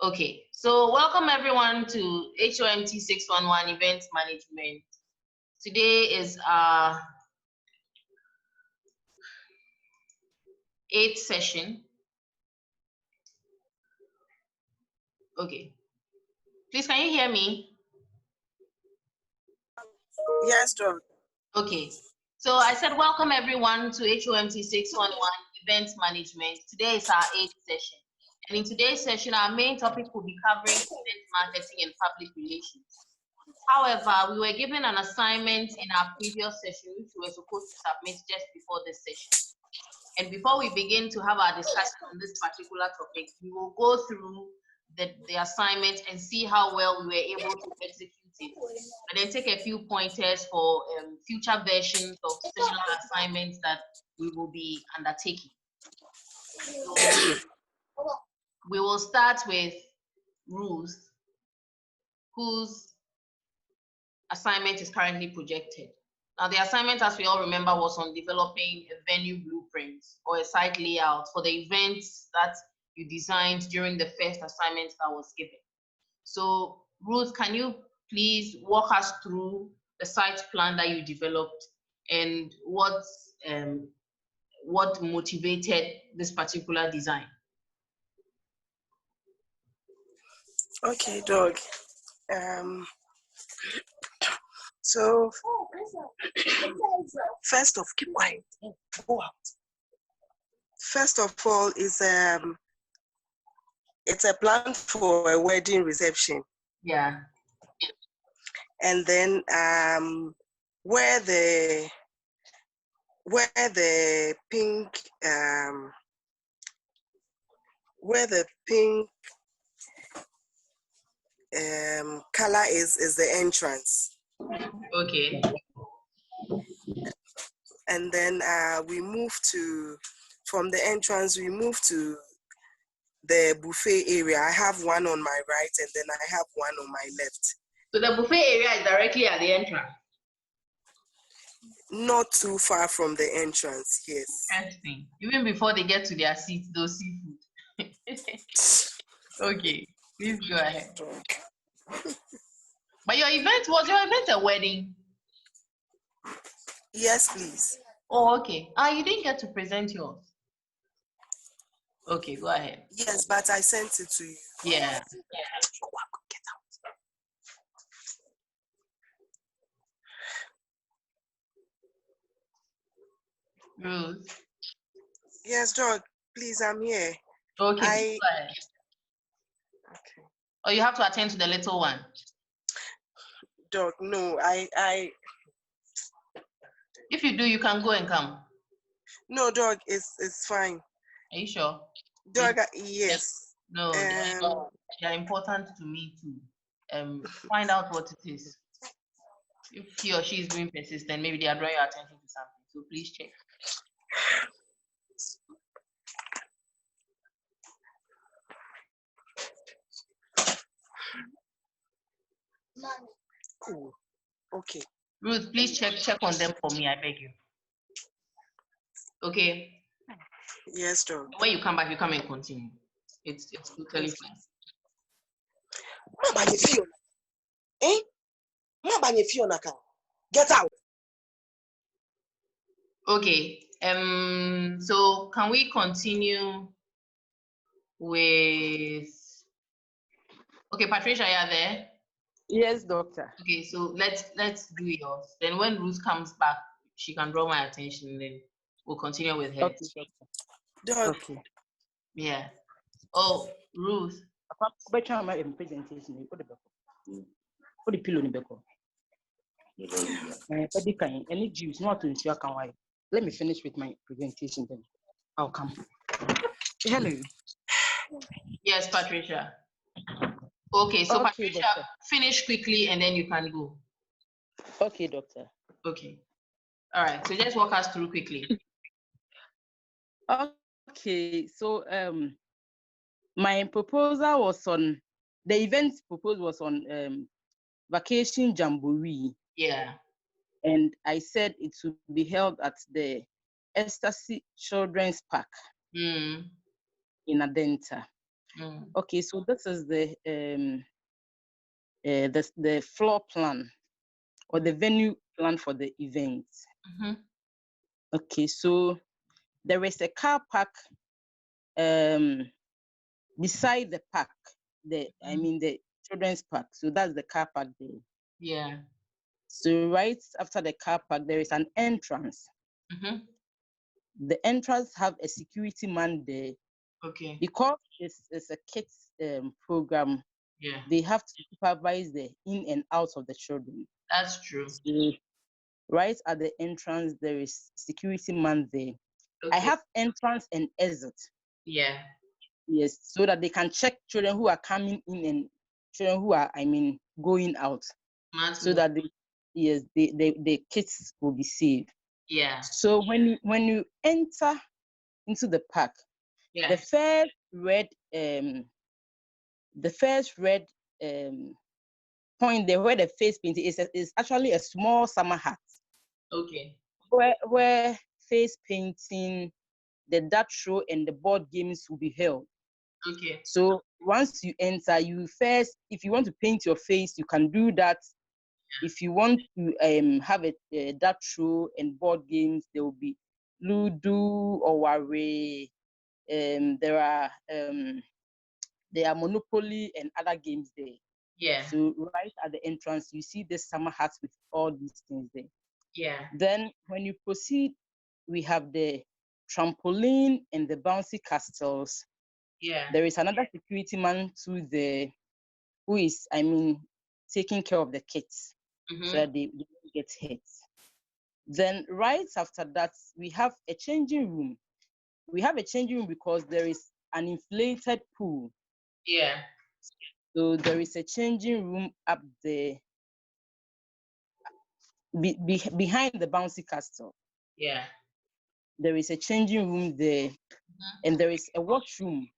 Okay, so welcome everyone to HOMT 611 Event Management. Today is our 8th session. Okay, please can you hear me? Yes, John. Okay, so I said welcome everyone to HOMT 611 Event Management. Today is our 8th session. And in today's session, our main topic will be covering event marketing and public relations. However, we were given an assignment in our previous session, which we were supposed to submit just before this session. And before we begin to have our discussion on this particular topic, we will go through the assignment and see how well we were able to execute it. And then take a few pointers for future versions of similar assignments that we will be undertaking. So, we will start with Ruth, whose assignment is currently projected. Now, the assignment, as we all remember, was on developing a venue blueprint or a site layout for the events that you designed during the first assignment that was given. So, Ruth, can you please walk us through the site plan that you developed and what motivated this particular design? Okay, dog. So first of keep quiet. Go out. First of all, it's a plan for a wedding reception. Yeah. And then where the pink color is the entrance. Okay. And then we move from the entrance, we move to the buffet area. I have one on my right and then I have one on my left. So the buffet area is directly at the entrance? Not too far from the entrance, yes. Interesting. Even before they get to their seats, they'll see food. Okay, please go ahead. But was your event a wedding? Yes, please. Oh, okay. You didn't get to present yours. Okay, go ahead. Yes, but I sent it to you. Yeah. Ruth. Yes, George, please, I'm here. Okay, go ahead. Okay. Oh, you have to attend to the little one. Doc, no, I. If you do, you can go and come. No, Doc, it's fine. Are you sure? Doc, yes. No, they are important to me too. Find out what it is. If he or she is being persistent, maybe they are drawing your attention to something. So please check. Cool. Okay. Ruth, please check on them for me, I beg you. Okay. Yes, Doc. When you come back, you come and continue. It's totally fine. Get out. Okay. So can we continue with? Okay, Patricia, are you there? Yes, doctor. Okay, so let's do yours. Then when Ruth comes back, she can draw my attention, and then we'll continue with her. Okay, doctor. Okay. Yeah. Oh, Ruth. Presentation. Put the pillow in the back. Any juice, not to ensure can why. Let me finish with my presentation, then I'll come. Hello. Yes, Patricia. Okay, so okay, Patricia, doctor, finish quickly and then you can go. Okay, doctor. Okay. All right, so just walk us through quickly. Okay, so my proposal was on, the event proposed was on vacation jamboree. Yeah. And I said it would be held at the Ecstasy Children's Park in Adenta. Mm. Okay, so this is the floor plan or the venue plan for the event. Mm-hmm. Okay, so there is a car park beside the park. I mean the children's park. So that's the car park there. Yeah. So right after the car park, there is an entrance. Mm-hmm. The entrance have a security man there Okay. because it's a kids program. Yeah. They have to supervise the in and out of the children. That's true. So right at the entrance, there is security man there. I Okay. have entrance and exit. Yeah. Yes, so that they can check children who are coming in and children who are, going out, Smart so move. that the kids will be safe. Yeah. So when you enter into the park, Yeah. the first red point there where the face paint is actually a small summer hat Okay. where face painting, the dart show, and the board games will be held. Okay. So once you enter, if you want to paint your face, you can do that. If you want to have a dart show and board games, there will be Ludo or Ware. There are Monopoly and other games there. Yeah. So right at the entrance, you see this summer hat with all these things there. Yeah. Then when you proceed, we have the trampoline and the bouncy castles. Yeah. There is another security man too there who is, taking care of the kids Mm-hmm. so that they don't get hurt. Then right after that, we have a changing room. We have a changing room because there is an inflated pool. Yeah. So there is a changing room up there behind the bouncy castle. Yeah. There is a changing room there, and there is a washroom.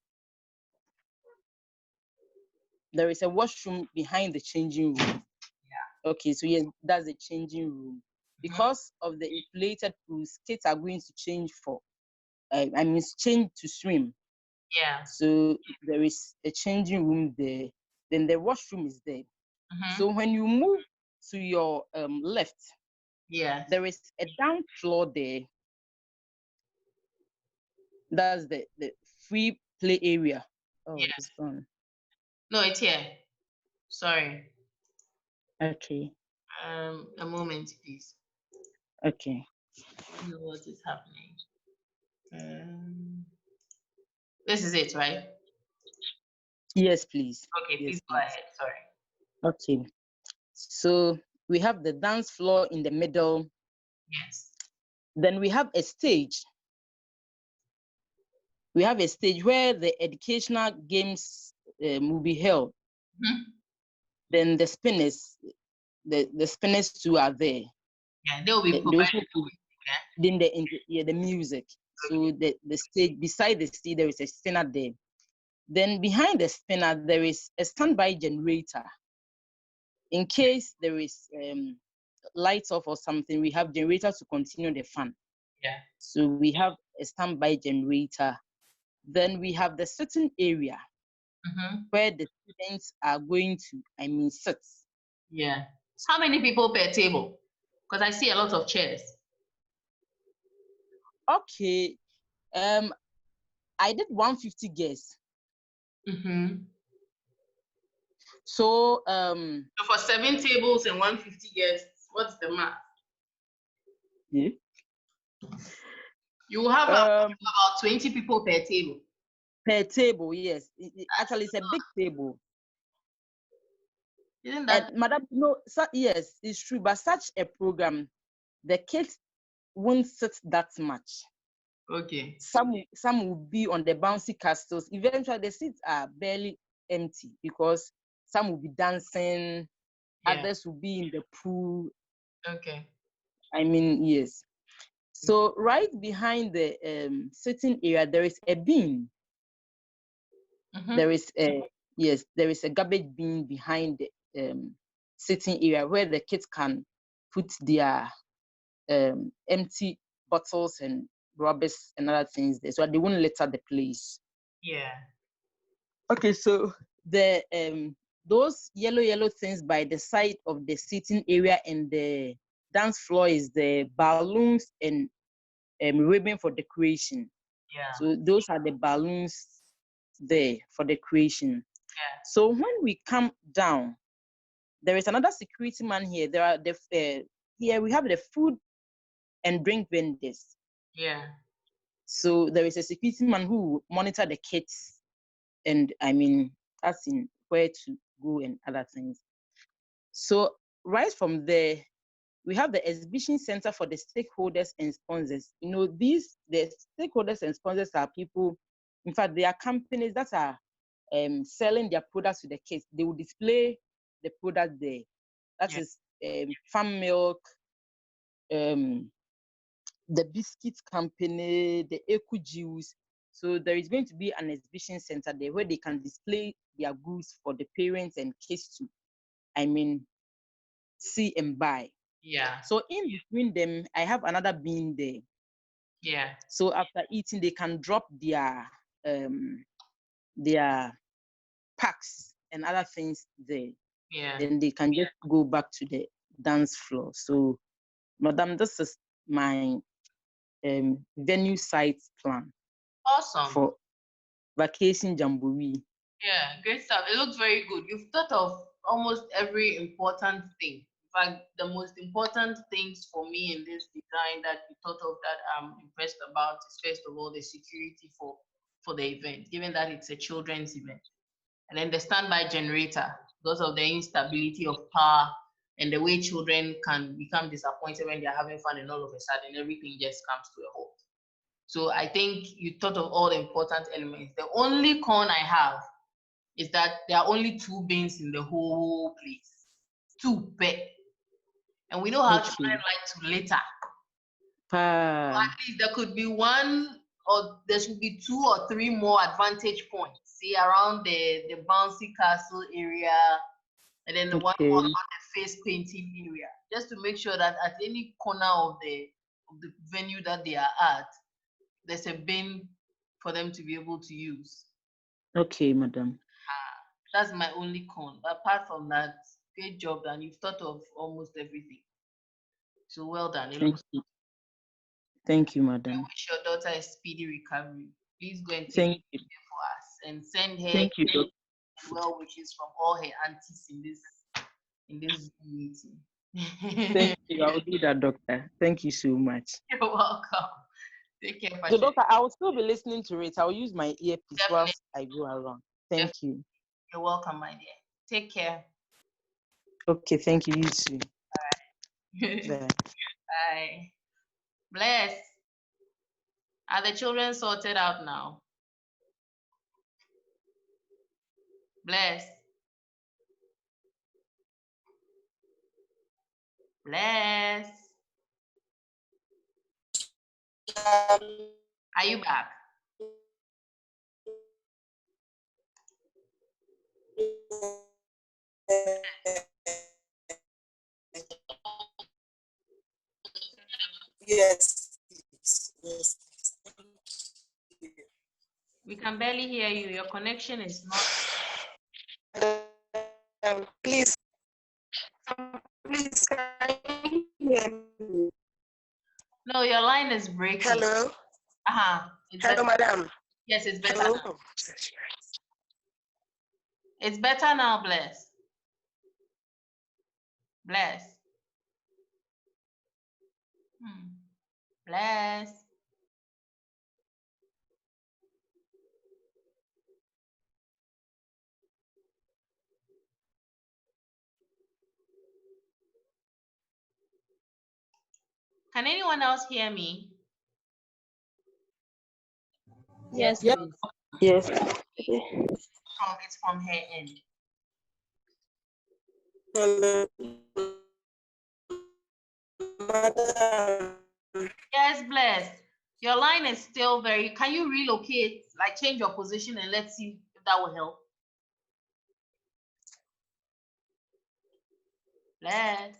There is a washroom behind the changing room. Yeah. Okay, so yes, that's the changing room. Because of the inflated pools, kids are going to change change to swim. Yeah. So there is a changing room there. Then the washroom is there. So when you move to your left, Yeah. there is a down floor there. That's the free play area. Oh, Yeah. it's gone. No, it's here. Sorry. Okay. A moment, please. Okay. I don't know what is happening. This is it, right? Yes, please. Okay, please Yes, go please. ahead. Sorry. Okay. So we have the dance floor in the middle. Yes. Then we have a stage. We have a stage where the educational games will be held. Then the spinners, the spinners too are there. Yeah, they will be They provided. also then the music. So the stage, beside the stage, there is a spinner there. Then behind the spinner, there is a standby generator. In case there is lights off or something, we have generator to continue the fan. Yeah. So we have a standby generator. Then we have the sitting area where the students are going to, sit. Yeah. How many people per table? Because I see a lot of chairs. Okay. I did 150 guests. So So for 7 tables and 150 guests, what's the math? yeah. You will have about 20 people per table. Per table, yes. Actually, it's a big table. Isn't that? Madam, no, yes, it's true. But such a program, the kids won't sit that much. Okay. Some will be on the bouncy castles. Eventually, the seats are barely empty because some will be dancing, others will be in the pool. Okay. Yes. So right behind the sitting area, there is a bin. There is a garbage bin behind the sitting area where the kids can put their empty bottles and rubbers and other things there, so they won't litter the place. Yeah. Okay, so the those yellow things by the side of the seating area and the dance floor is the balloons and ribbon for decoration. Yeah. So those are the balloons there for decoration. Yeah. So when we come down, there is another security man here. There are here we have the food and drink vendors. Yeah. So there is a security man who monitor the kids, and I mean, that's in where to go and other things. So right from there, we have the exhibition center for the stakeholders and sponsors. You know, the stakeholders and sponsors are people, in fact, they are companies that are selling their products to the kids. They will display the product there. That is farm milk, the biscuit company, the eco juice. So there is going to be an exhibition center there where they can display their goods for the parents and kids to, I mean, see and buy. Yeah. So in between them, I have another bin there. Yeah. So after eating, they can drop their packs and other things there. Yeah. Then they can just go back to the dance floor. So, Madam, this is my venue site plan. Awesome. For vacation jamboree. Yeah, great stuff. It looks very good. You've thought of almost every important thing. In fact, the most important things for me in this design that you thought of that I'm impressed about is first of all the security for the event, given that it's a children's event. And then the standby generator, because of the instability of power and the way children can become disappointed when they're having fun and all of a sudden everything just comes to a halt. So I think you thought of all the important elements. The only con I have is that there are only 2 bins in the whole place. 2 per. And we know how children like to litter. So at least there could be 1 or there should be 2 or 3 more advantage points. See, around the bouncy castle area, and then the one more around the face painting area. Just to make sure that at any corner of the venue that they are at, there's a bin for them to be able to use. Okay, madam. That's my only con. But apart from that, great job, and you've thought of almost everything. So well done. Thank you, I madam. wish your daughter a speedy recovery. Please go and take Thank care for us and send her Thank you, well wishes from all her aunties in this meeting. Thank you. I will do that, doctor. Thank you so much. You're welcome. Take care. So, doctor, I will still be listening to it. I will use my earpiece whilst I go around. Thank you. You're welcome, my dear. Take care. Okay, thank you. You too. All right. Bye. Bye. Bless. Are the children sorted out now? Bless. Bless. Are you back? Yes. Yes. We can barely hear you. Your connection is not. Please, can you hear me? No, your line is breaking. Hello. Hello, madam. Yes, it's better Hello. now. It's better now, Bless. Bless. Bless. Can anyone else hear me? Yes, Yep. please. Yes. It's from her end. Hello, madam. Yes, Bless. Your line is still very. Can you relocate, like change your position, and let's see if that will help? Bless.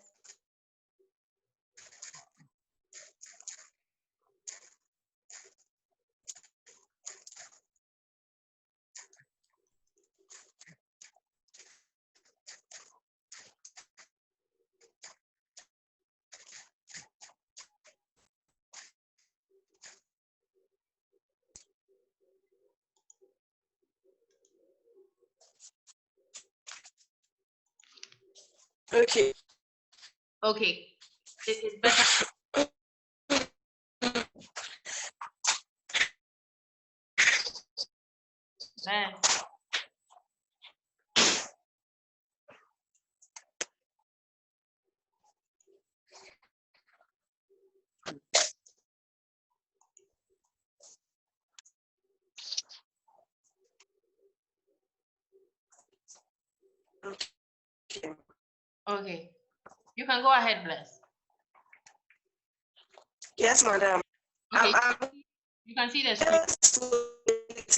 Okay. Okay. It's better. Man. Okay. Okay. You can go ahead, Bless. Yes, madam. Okay. I'm You can see the screen. just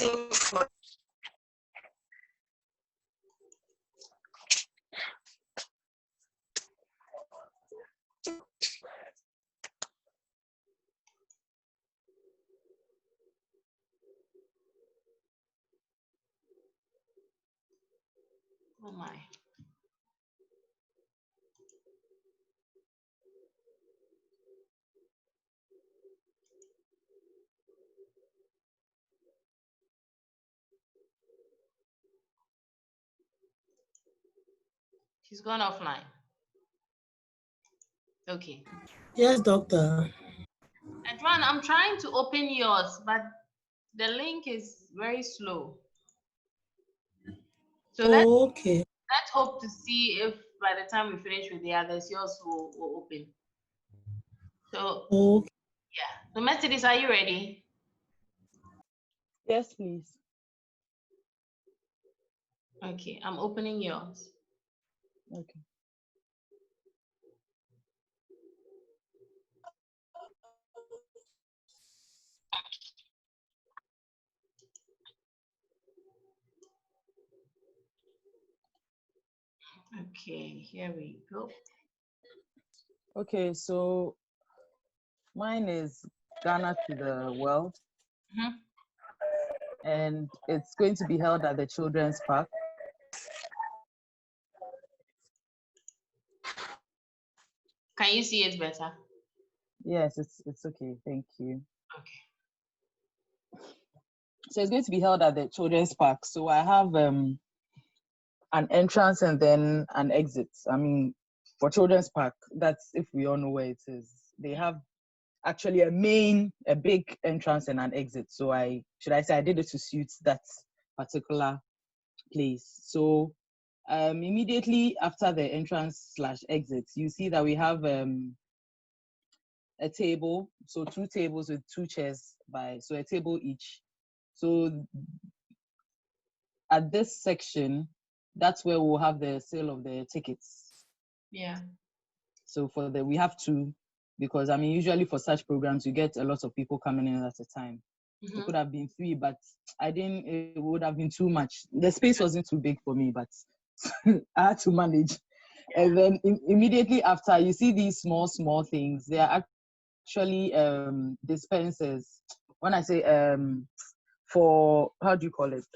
waiting for. Oh my. She's gone offline. Okay. Yes, doctor. Adwan, I'm trying to open yours, but the link is very slow. So Okay. let's hope to see if by the time we finish with the others, yours will open. So Okay. yeah. So Mercedes, are you ready? Yes, please. Okay, I'm opening yours. Okay. Okay, here we go. Okay, so mine is Ghana to the World. Mhm. And it's going to be held at the Children's Park. Can you see it better? Yes, it's okay. Thank you. Okay. So it's going to be held at the Children's Park. So I have an entrance and then an exit. I mean, for Children's Park, that's if we all know where it is. They have actually a big entrance and an exit. So I did it to suit that particular place. So immediately after the entrance / exit, you see that we have a table, so 2 tables with 2 chairs so a table each. So at this section, that's where we'll have the sale of the tickets. Yeah. So we have 2, because I mean, usually for such programs, you get a lot of people coming in at a time. It could have been 3, but it would have been too much. The space wasn't too big for me, but I had to manage. Yeah. And then immediately after, you see these small things. They are actually dispensers. When I say for, how do you call it?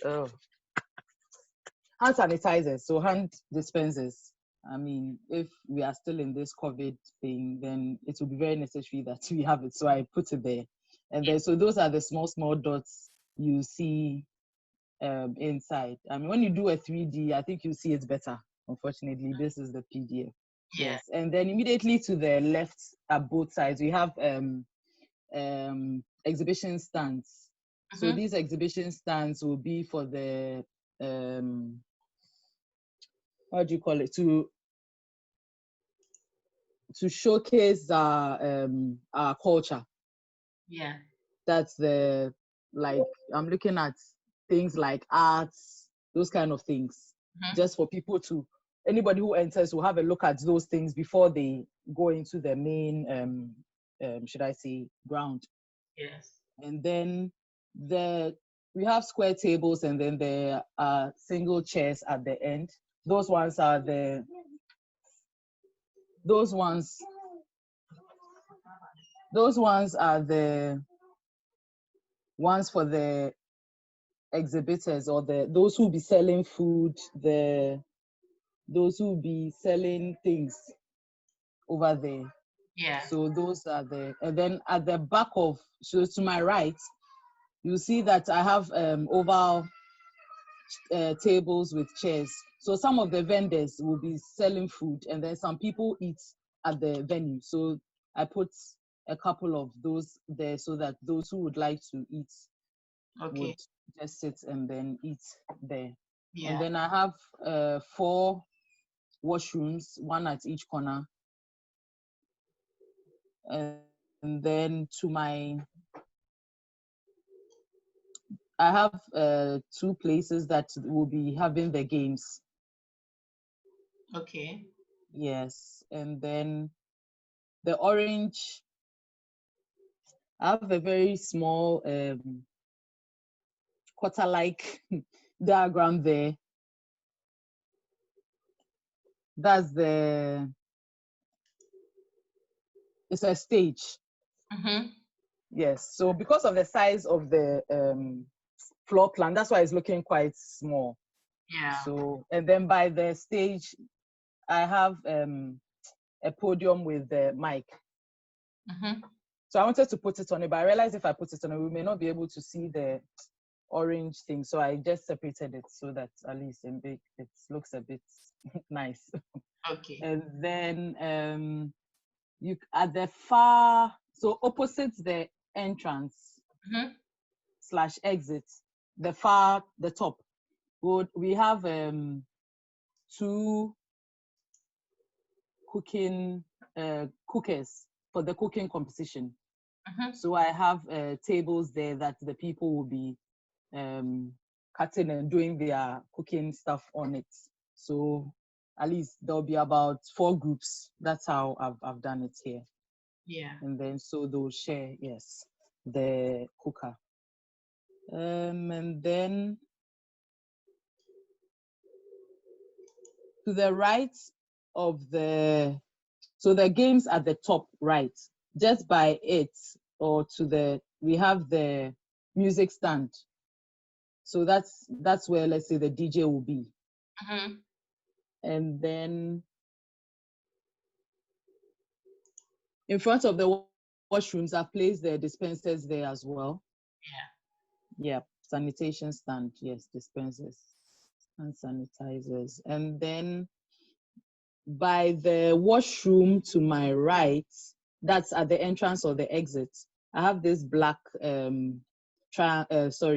Hand sanitizers, so hand dispensers. I mean, if we are still in this COVID thing, then it will be very necessary that we have it. So I put it there. And then, so those are the small dots you see inside. I mean, when you do a 3D, I think you see it better. Unfortunately, this is the PDF. Yeah. Yes. And then immediately to the left at both sides, we have exhibition stands. So these exhibition stands will be for the how do you call it, to showcase our culture. Yeah. That's I'm looking at things like arts, those kind of things, just for people anybody who enters will have a look at those things before they go into the main should I say ground. Yes. And then we have square tables, and then there are single chairs at the end. Those ones are the ones for the exhibitors, or those who be selling food, those who be selling things over there. Yeah. So those are and then at the back so to my right, you see that I have oval tables with chairs. So some of the vendors will be selling food, and then some people eat at the venue. So I put a couple of those there so that those who would like to eat would just sit and then eat there. Yeah. And then I have 4 washrooms, 1 at each corner. And then I have 2 places that will be having the games. Okay. Yes. And then the orange, I have a very small quarter-like diagram there. That's it's a stage. Mm-hmm. Yes. So because of the size of the floor plan, that's why it's looking quite small. Yeah. So, and then by the stage, I have a podium with the mic. Mm-hmm. So I wanted to put it on it, but I realized if I put it on it, we may not be able to see the orange thing. So I just separated it so that at least it looks a bit nice. Okay. And then you at the far, so opposite the entrance / exit, the top, we have 2 cooking cookers for the cooking competition. So I have tables there that the people will be cutting and doing their cooking stuff on it. So at least there'll be about 4 groups. That's how I've done it here. Yeah. And then so they'll share, yes, the cooker. And then to the right of so the games at the top right, just by it or we have the music stand. So that's where, let's say, the DJ will be. And then in front of the washrooms, I've placed the dispensers there as well. Yeah, sanitation stand, yes, dispensers and sanitizers. And then by the washroom to my right, that's at the entrance or the exit, I have this black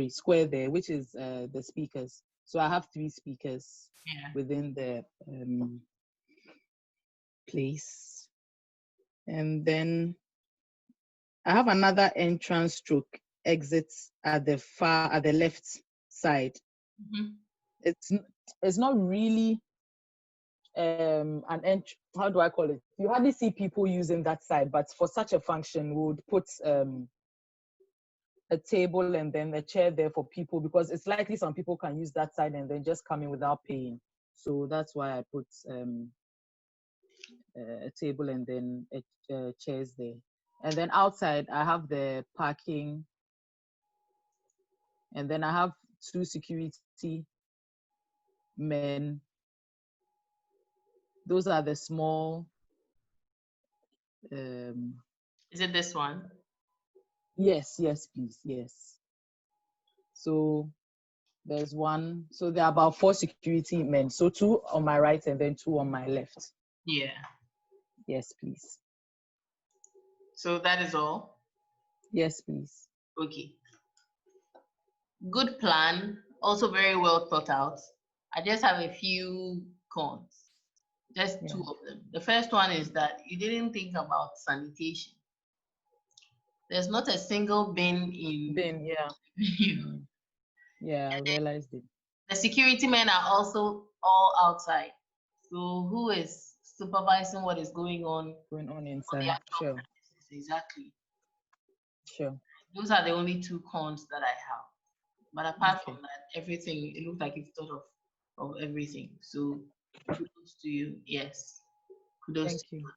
square there, which is the speakers. So I have 3 speakers within the place. And then I have another entrance stroke exit at the left side. It's not really how do I call it? You hardly see people using that side, but for such a function, we would put a table and then a chair there for people, because it's likely some people can use that side and then just come in without paying. So that's why I put a table and then chairs there. And then outside, I have the parking, and then I have 2 security men. Those are the small. Is it this one? Yes, please, yes. So there's 1. So there are about 4 security men. So 2 on my right and then 2 on my left. Yeah. Yes, please. So that is all? Yes, please. Okay. Good plan. Also very well thought out. I just have a few cons. Just 2 of them. The first one is that you didn't think about sanitation. There's not a single bin in. Yeah, I realized it. The security men are also all outside. So who is supervising what is going on inside? Sure. Exactly. Sure. Those are the only 2 cons that I have. But apart from that, everything, it looks like you've thought of everything. So kudos to you. Yes. Kudos Thank to you.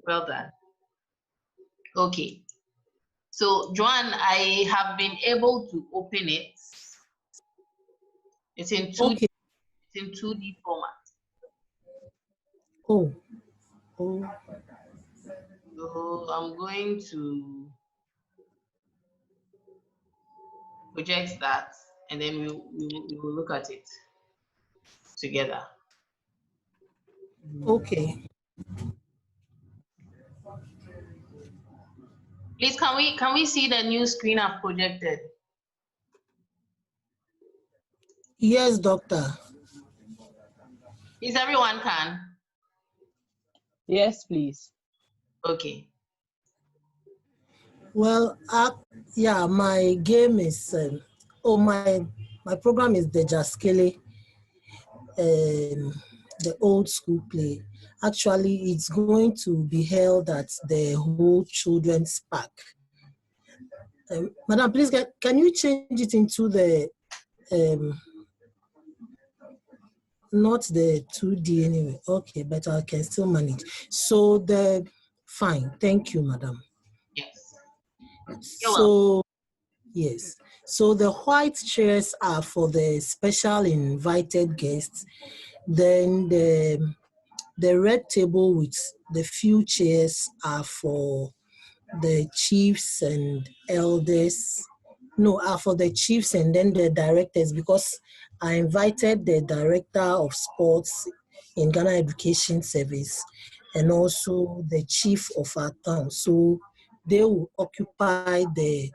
Well done. Okay. So Joanne, I have been able to open it. It's in 2D. Okay. It's in 2D format. Oh. So I'm going to project that, and then we will look at it together. Okay. Please, can we see the new screen I've projected? Yes, doctor. Please, everyone can. Yes, please. Okay. Well, yeah, my game is my program is the Jaskele, the old school play. Actually, it's going to be held at the whole children's park. Madam, please, can you change it into the not the 2D anyway? Okay, but I can still manage. So fine. Thank you, madam. Yes. You're welcome. So yes. So the white chairs are for the special invited guests. Then the red table with the few chairs are for the chiefs and elders. No, are for the chiefs and then the directors, because I invited the director of sports in Ghana Education Service and also the chief of our town. So they will occupy the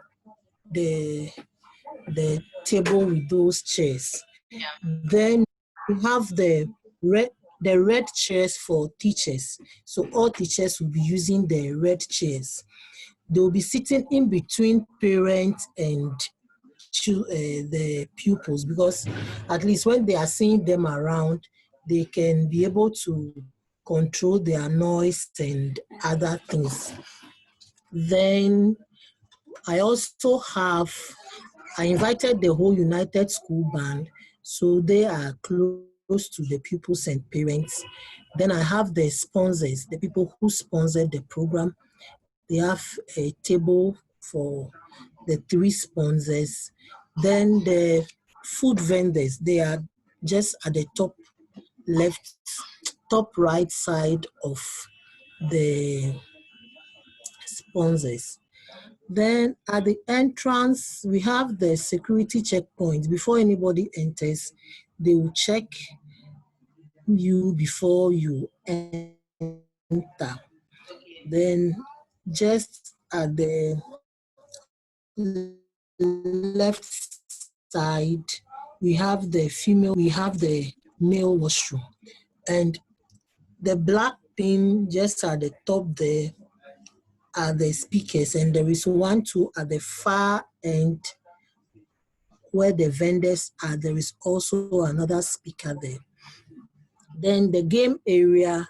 table with those chairs. Yeah. Then we have the red chairs for teachers. So all teachers will be using the red chairs. They will be sitting in between parents and the pupils, because at least when they are seeing them around, they can be able to control their noise and other things. Then I invited the whole United School Band, so they are close to the pupils and parents. Then I have the sponsors, the people who sponsored the program. They have a table for the 3 sponsors. Then the food vendors, they are just at the top right side of the sponsors. Then at the entrance, we have the security checkpoint. Before anybody enters, they will check you before you enter. Okay. Then just at the left side, we have the male washroom. And the black thing just at the top there are the speakers, and there is one too at the far end where the vendors are. There is also another speaker there. Then the game area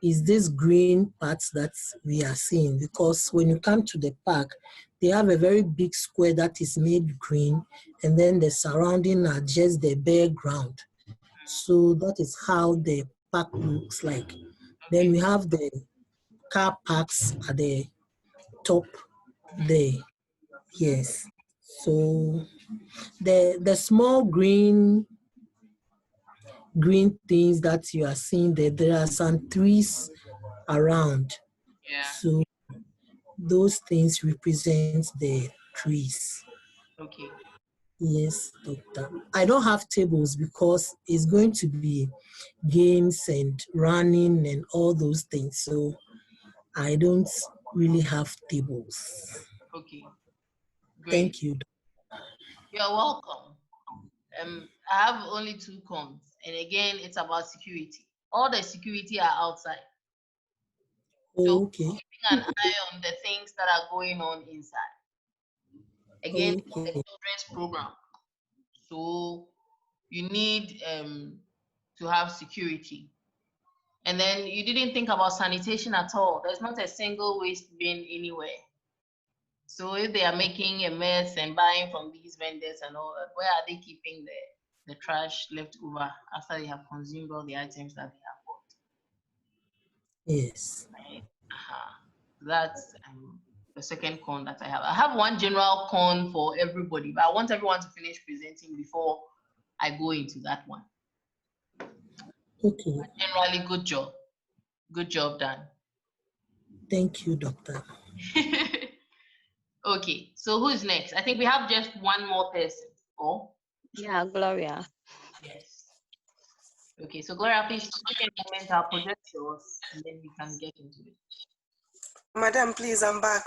is this green part that we are seeing, because when you come to the park, they have a very big square that is made green, and then the surrounding are just the bare ground. So that is how the park looks like. Then we have the car parks at the top there. Yes. So the small green things that you are seeing there are some trees around. Yeah. So those things represent the trees. Okay. Yes, doctor. I don't have tables because it's going to be games and running and all those things. So I don't really have tables. Okay. Great. Thank you. You're welcome. I have only 2 cons, and again, it's about security. All the security are outside. So Okay. keeping an eye on the things that are going on inside. Again, it's a children's program, so you need to have security. And then you didn't think about sanitation at all. There's not a single waste bin anywhere. So if they are making a mess and buying from these vendors and all that, where are they keeping the trash left over after they have consumed all the items that they have bought? Yes. Right? That's the second con that I have. I have one general con for everybody, but I want everyone to finish presenting before I go into that one. Okay. But generally, good job. Good job done. Thank you, doctor. Okay, so who's next? I think we have just one more person. Oh, Yeah, Gloria. yes. Okay, so Gloria, please give me a moment. I'll project yours, and then we can get into it. Madam, please, I'm back.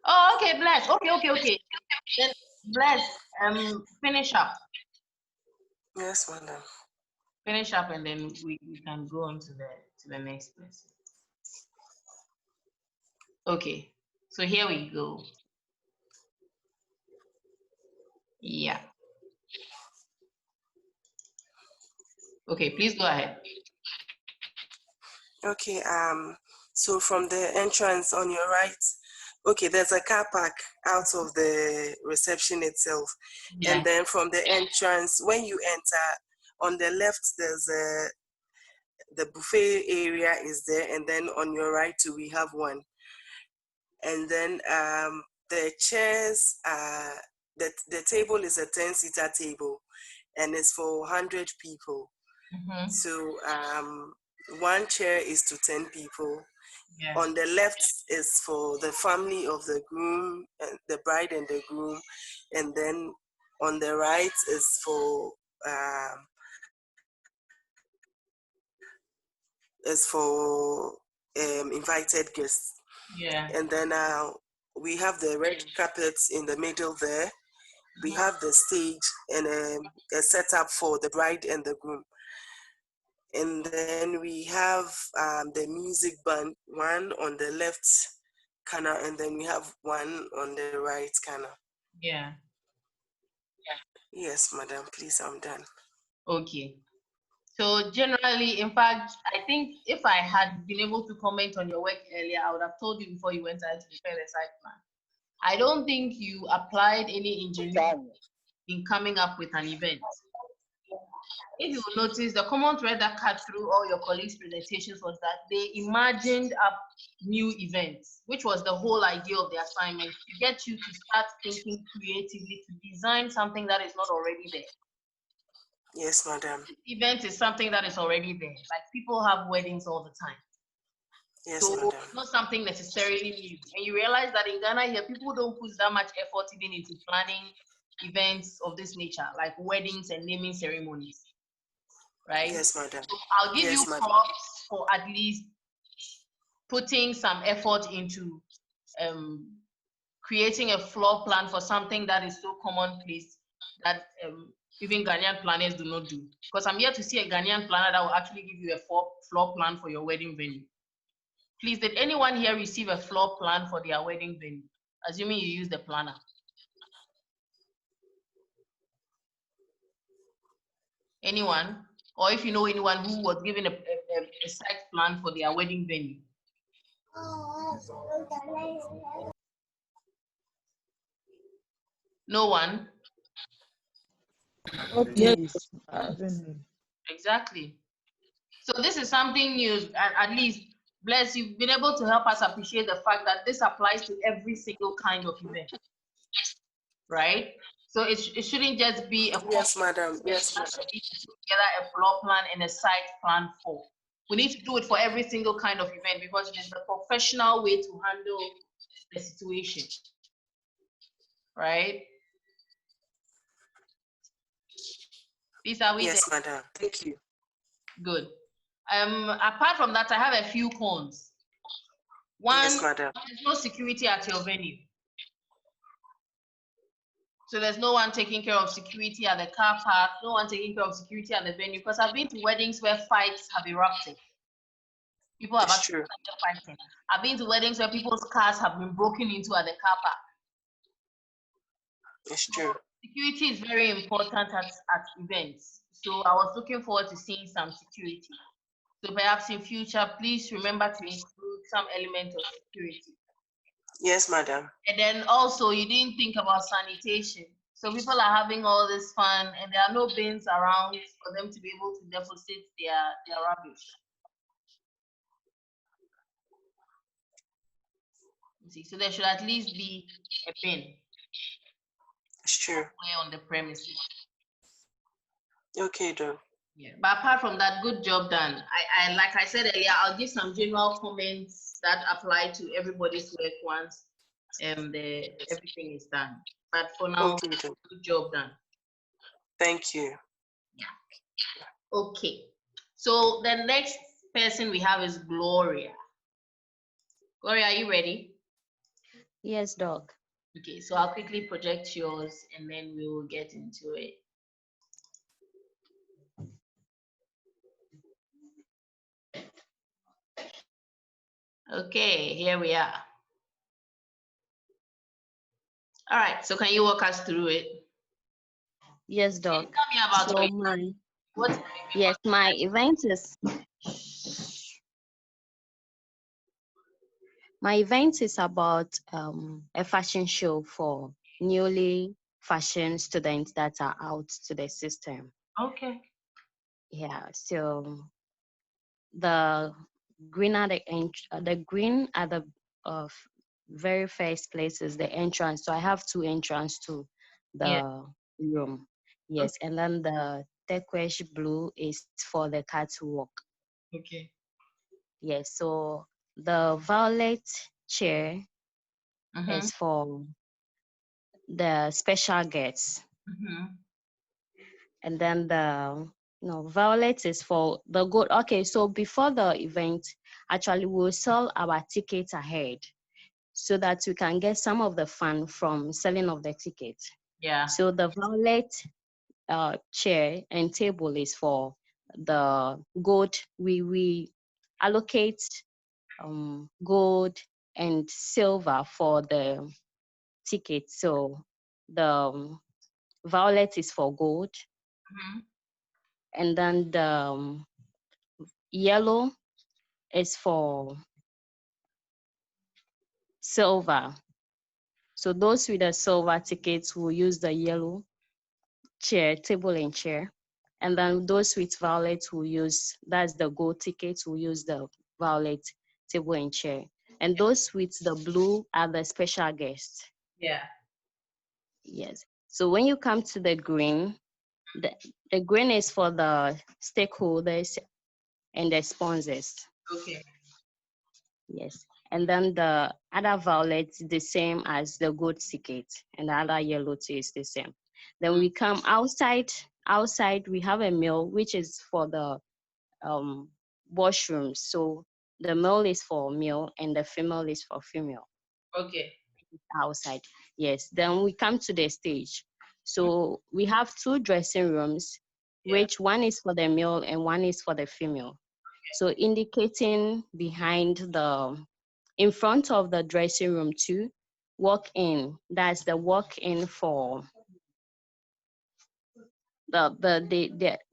Oh, okay, Bless. Okay. Then Bless, finish up. Yes, madam. Finish up, and then we can go on to the next person. Okay, so here we go. Yeah. Okay, please go ahead. Okay, so from the entrance on your right, okay, there's a car park out of the reception itself. Yeah. And then from the entrance, when you enter, on the left, there's the buffet area is there, and then on your right too, we have one. And then the chairs, the table is a 10-seater table, and it's for 100 people. Mm-hmm. So one chair is to 10 people. Yeah. On the left is for the family of the groom, and the bride and the groom, and then on the right is for invited guests. Yeah. And then we have the red carpets in the middle there. We have the stage and a setup for the bride and the groom. And then we have the music band, one on the left corner, and then we have one on the right corner. Yeah. Yes, madam, please, I'm done. Okay. So generally, in fact, I think if I had been able to comment on your work earlier, I would have told you before you went ahead to prepare the site plan. I don't think you applied any engineering in coming up with an event. If you notice, the common thread that cut through all your colleagues' presentations was that they imagined up new events, which was the whole idea of the assignment, to get you to start thinking creatively, to design something that is not already there. Yes, madam. This event is something that is already there. Like, people have weddings all the time. Yes, So madam. it's not something necessarily new. And you realize that in Ghana here, people don't put that much effort even into planning events of this nature, like weddings and naming ceremonies. Right? Yes, madam. So I'll give you props for at least putting some effort into creating a floor plan for something that is so commonplace that even Ghanaian planners do not do. Because I'm here to see a Ghanaian planner that will actually give you a floor plan for your wedding venue. Please, did anyone here receive a floor plan for their wedding venue? Assuming you use the planner. Anyone? Or if you know anyone who was given a site plan for their wedding venue. No one? Yes. Exactly. So this is something new, at least, Bless, you've been able to help us appreciate the fact that this applies to every single kind of event, right? So it shouldn't just be a yes, madam. Yes, madam. We need to put together a floor plan and a site plan for. We need to do it for every single kind of event because it is the professional way to handle the situation, right? These are we yes, there? madam. Thank you. Good. Apart from that, I have a few cons. One, yes, madam. there's no security at your venue. So there's no one taking care of security at the car park, no one taking care of security at the venue. Because I've been to weddings where fights have erupted. People have actually started fighting. I've been to weddings where people's cars have been broken into at the car park. It's true. Security is very important at events. So I was looking forward to seeing some security. So perhaps in future, please remember to include some element of security. Yes, madam. And then also, you didn't think about sanitation. So people are having all this fun and there are no bins around for them to be able to deposit their rubbish. You see, so there should at least be a bin. It's true. On the premises. Okay, though. Yeah, but apart from that, good job done. I like I said earlier, I'll give some general comments that apply to everybody's work once everything is done. But for now, Okay, then. good job done. Thank you. Yeah. Okay. So the next person we have is Gloria. Gloria, are you ready? Yes, Doc. Okay, so I'll quickly project yours and then we will get into it. Okay, here we are. All right, so can you walk us through it? Yes, Doc. Tell me about So what's yes, my event is about a fashion show for newly fashion students that are out to the system. Okay. Yeah. So the green at the uh, very first place is the entrance. So I have two entrances to the room. Yes, and then the turquoise blue is for the catwalk. Okay. Yes, so the violet chair is for the special guests. And then the violet is for the gold. Okay, so before the event, actually we'll sell our tickets ahead so that we can get some of the fun from selling of the tickets. Yeah. So the violet chair and table is for the gold. We allocate gold and silver for the ticket. So the violet is for gold, and then the yellow is for silver. So those with the silver tickets will use the yellow chair, table and chair. And then those with violet will use, that's the gold tickets, will use the violet table and chair. And those with the blue are the special guests. Yeah. Yes. So when you come to the green, the green is for the stakeholders and the sponsors. Okay. Yes. And then the other violet is the same as the gold ticket, and the other yellow too is the same. Then we come outside. Outside we have a male, which is for the washrooms. So the male is for male and the female is for female. Okay. Outside. Yes. Then we come to the stage. So we have two dressing rooms, which one is for the male and one is for the female. So indicating behind in front of the dressing room too, walk in. That's the walk in for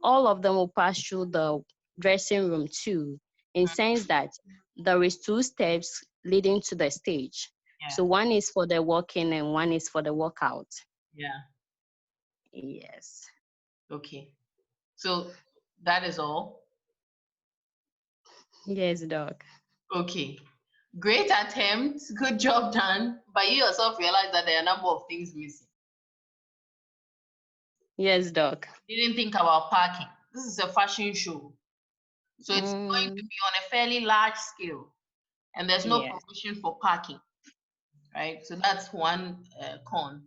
all of them will pass through the dressing room too, in sense that there is two steps leading to the stage. So one is for the walk in and one is for the walk out. Yeah. Yes. Okay. So that is all. Yes, Doc. Okay. Great attempt. Good job done. But you yourself realize that there are a number of things missing. Yes, Doc. You didn't think about parking. This is a fashion show. So it's going to be on a fairly large scale. And there's no provision for parking. Right? So that's one con.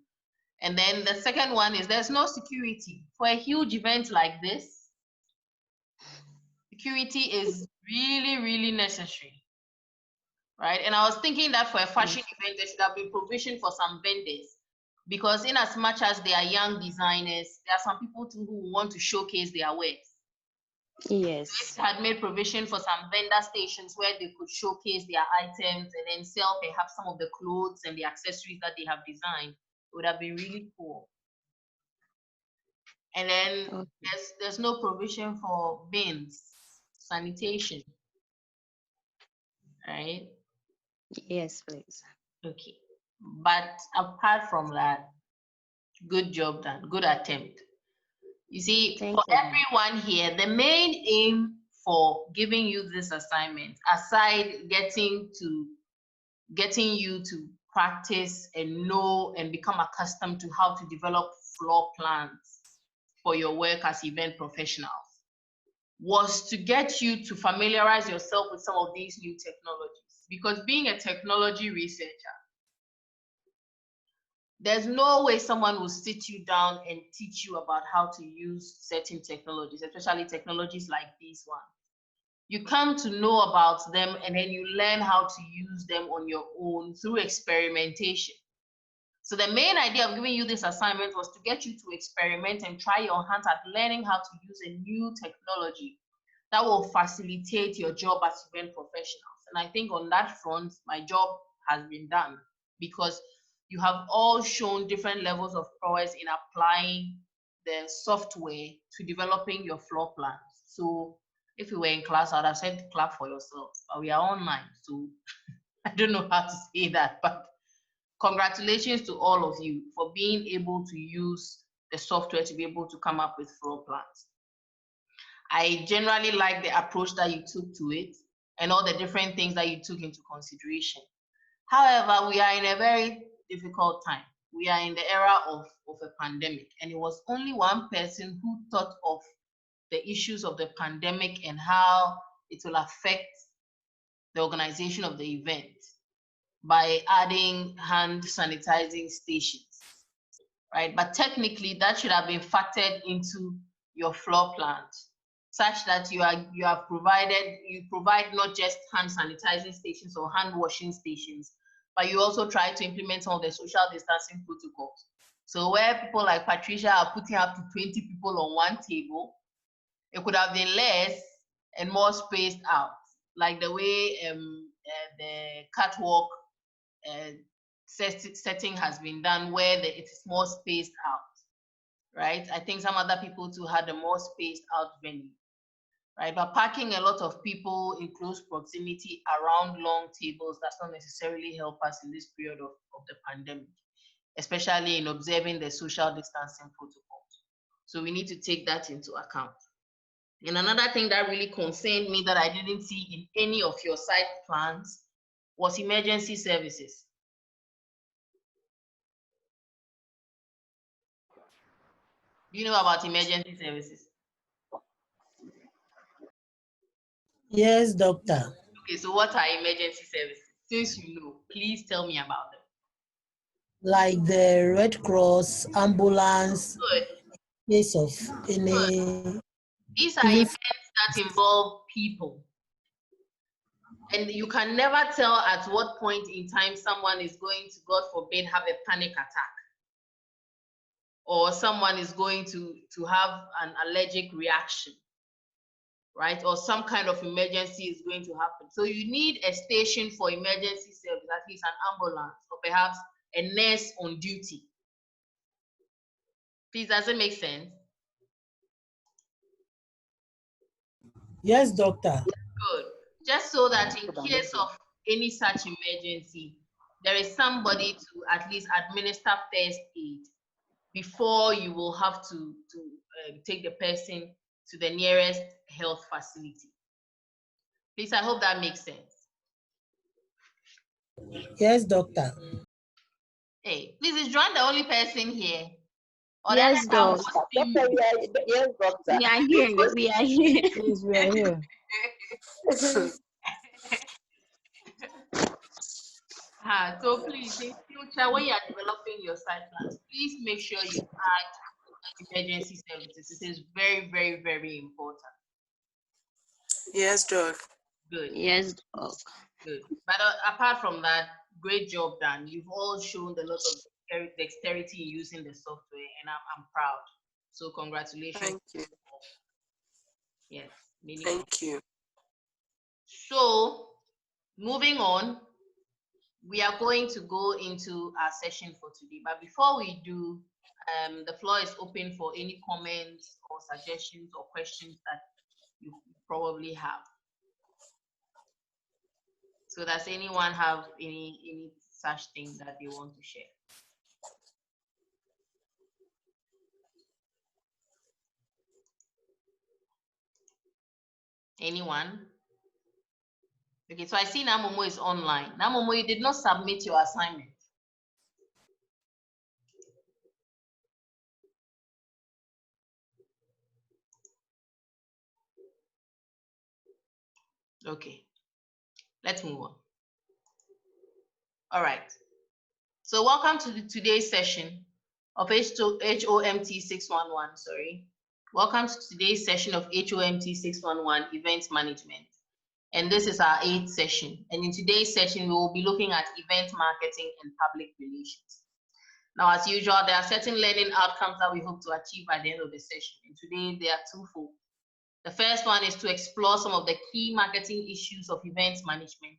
And then the second one is there's no security. For a huge event like this, security is really, really necessary. Right? And I was thinking that for a fashion event, there should have been provision for some vendors. Because in as much as they are young designers, there are some people too who want to showcase their wares. Yes. So it had made provision for some vendor stations where they could showcase their items and then sell perhaps some of the clothes and the accessories that they have designed. It would have been really cool. And then there's no provision for bins, sanitation, right? Yes, please. Okay. But apart from that, good job done, good attempt. You see, for everyone here, the main aim for giving you this assignment, aside getting you to practice and know and become accustomed to how to develop floor plans for your work as event professionals, was to get you to familiarize yourself with some of these new technologies. Because being a technology researcher, there's no way someone will sit you down and teach you about how to use certain technologies, especially technologies like these ones. You come to know about them and then you learn how to use them on your own through experimentation. So the main idea of giving you this assignment was to get you to experiment and try your hand at learning how to use a new technology that will facilitate your job as event professionals. And I think on that front, my job has been done, because you have all shown different levels of prowess in applying the software to developing your floor plans. So if you were in class, I'd have said clap for yourselves, but we are online, so I don't know how to say that, but congratulations to all of you for being able to use the software to be able to come up with floor plans. I generally like the approach that you took to it and all the different things that you took into consideration. However, we are in a very difficult time. We are in the era of a pandemic, and it was only one person who thought of the issues of the pandemic and how it will affect the organization of the event by adding hand sanitizing stations, right? But technically, that should have been factored into your floor plans, such that you provide not just hand sanitizing stations or hand washing stations, but you also try to implement some of the social distancing protocols. So where people like Patricia are putting up to 20 people on one table, it could have been less and more spaced out, like the way the catwalk setting has been done, where it is more spaced out, right? I think some other people too had a more spaced out venue, right? But parking a lot of people in close proximity around long tables does not necessarily help us in this period of the pandemic, especially in observing the social distancing protocols. So we need to take that into account. And another thing that really concerned me that I didn't see in any of your site plans was emergency services. Do you know about emergency services? Yes, doctor. Okay, so what are emergency services? Since you know, please tell me about them. Like the Red Cross, ambulance, Good. case of Good. any. These are events that involve people. And you can never tell at what point in time someone is going to, God forbid, have a panic attack, or someone is going to have an allergic reaction, right? Or some kind of emergency is going to happen. So you need a station for emergency service, at least an ambulance, or perhaps a nurse on duty. Please, does it make sense? Yes, doctor. Good. Just so that in case of any such emergency, there is somebody to at least administer first aid before you will have to take the person to the nearest health facility. Please, I hope that makes sense. Yes, doctor. Hey, please, is Joanne the only person here? Or Yes, doctor. Yes, doctor. We are here. We are here. Yes, we are here. So please, in future, when you are developing your site plans, please make sure you add emergency services. It is very, very, very important. Yes, Doc. Good. Yes, doc. Good. But apart from that, great job done. You've all shown a lot of dexterity in using the software, and I'm proud. So congratulations. Thank you. Yes. Thank you. So moving on, we are going to go into our session for today. But before we do, the floor is open for any comments or suggestions or questions that you probably have. So does anyone have any such thing that they want to share? Anyone? Okay, so I see Namomo is online. Namomo, you did not submit your assignment. Okay, let's move on. All right. So welcome to today's session of HOMT 611, sorry. Welcome to today's session of HOMT 611, Event Management. And this is our 8th session. And in today's session, we will be looking at event marketing and public relations. Now, as usual, there are certain learning outcomes that we hope to achieve by the end of the session. And today, they are twofold. The first one is to explore some of the key marketing issues of events management.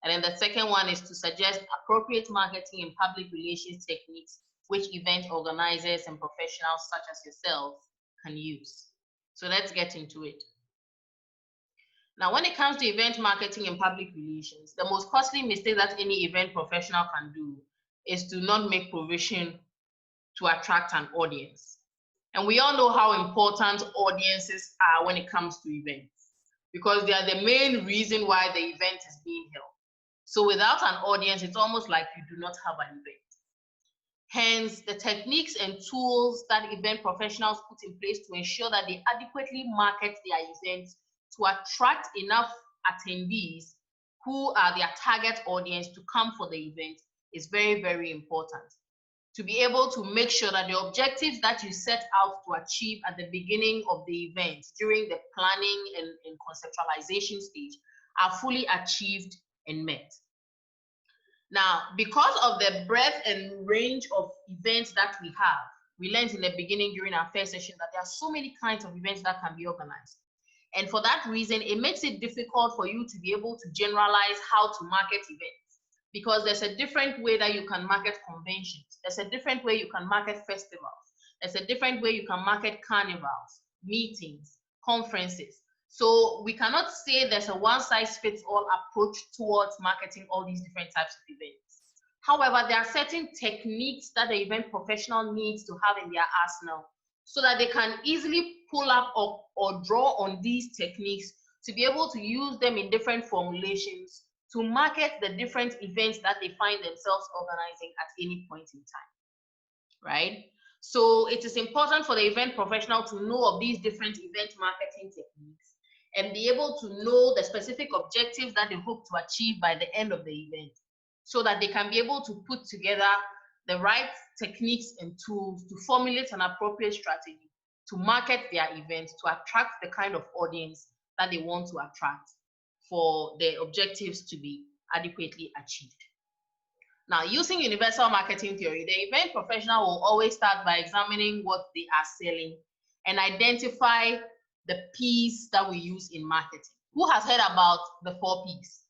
And then the second one is to suggest appropriate marketing and public relations techniques which event organizers and professionals such as yourself can use. So let's get into it. Now, when it comes to event marketing and public relations, the most costly mistake that any event professional can do is to not make provision to attract an audience. And we all know how important audiences are when it comes to events, because they are the main reason why the event is being held. So without an audience, it's almost like you do not have an event. Hence, the techniques and tools that event professionals put in place to ensure that they adequately market their events to attract enough attendees who are their target audience to come for the event is very, very important. To be able to make sure that the objectives that you set out to achieve at the beginning of the event, during the planning and conceptualization stage, are fully achieved and met. Now, because of the breadth and range of events that we have, we learned in the beginning during our first session that there are so many kinds of events that can be organized. And for that reason, it makes it difficult for you to be able to generalize how to market events, because there's a different way that you can market conventions. There's a different way you can market festivals. There's a different way you can market carnivals, meetings, conferences. So we cannot say there's a one-size-fits-all approach towards marketing all these different types of events. However, there are certain techniques that the event professional needs to have in their arsenal so that they can easily pull up or draw on these techniques to be able to use them in different formulations to market the different events that they find themselves organizing at any point in time, right? So it is important for the event professional to know of these different event marketing techniques and be able to know the specific objectives that they hope to achieve by the end of the event, so that they can be able to put together the right techniques and tools to formulate an appropriate strategy to market their event, to attract the kind of audience that they want to attract for their objectives to be adequately achieved. Now, using universal marketing theory, the event professional will always start by examining what they are selling and identify the P's that we use in marketing. Who has heard about the 4 P's?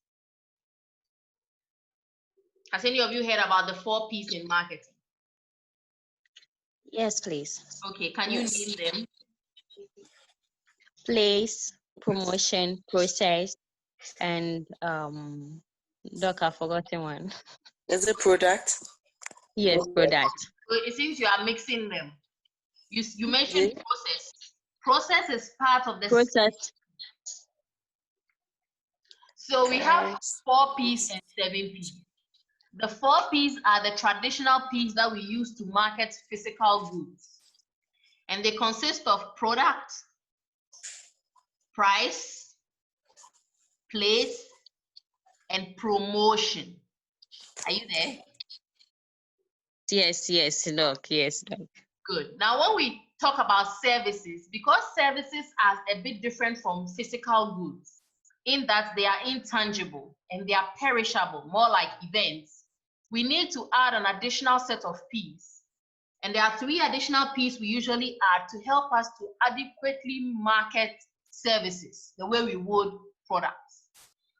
Has any of you heard about the 4 P's in marketing? Yes, please. Okay, can you name them? Place, promotion, process, and Doc, I've forgotten one. Is it product? Yes, product. So it seems you are mixing them. You mentioned process. Process is part of the Process. So we have 4 P's and 7 P's. The 4 P's are the traditional P's that we use to market physical goods. And they consist of product, price, place, and promotion. Are you there? Yes, Doc. Yes, Doc. Good. Now, when we talk about services, because services are a bit different from physical goods in that they are intangible and they are perishable, more like events, we need to add an additional set of P's. And there are 3 additional P's we usually add to help us to adequately market services the way we would products.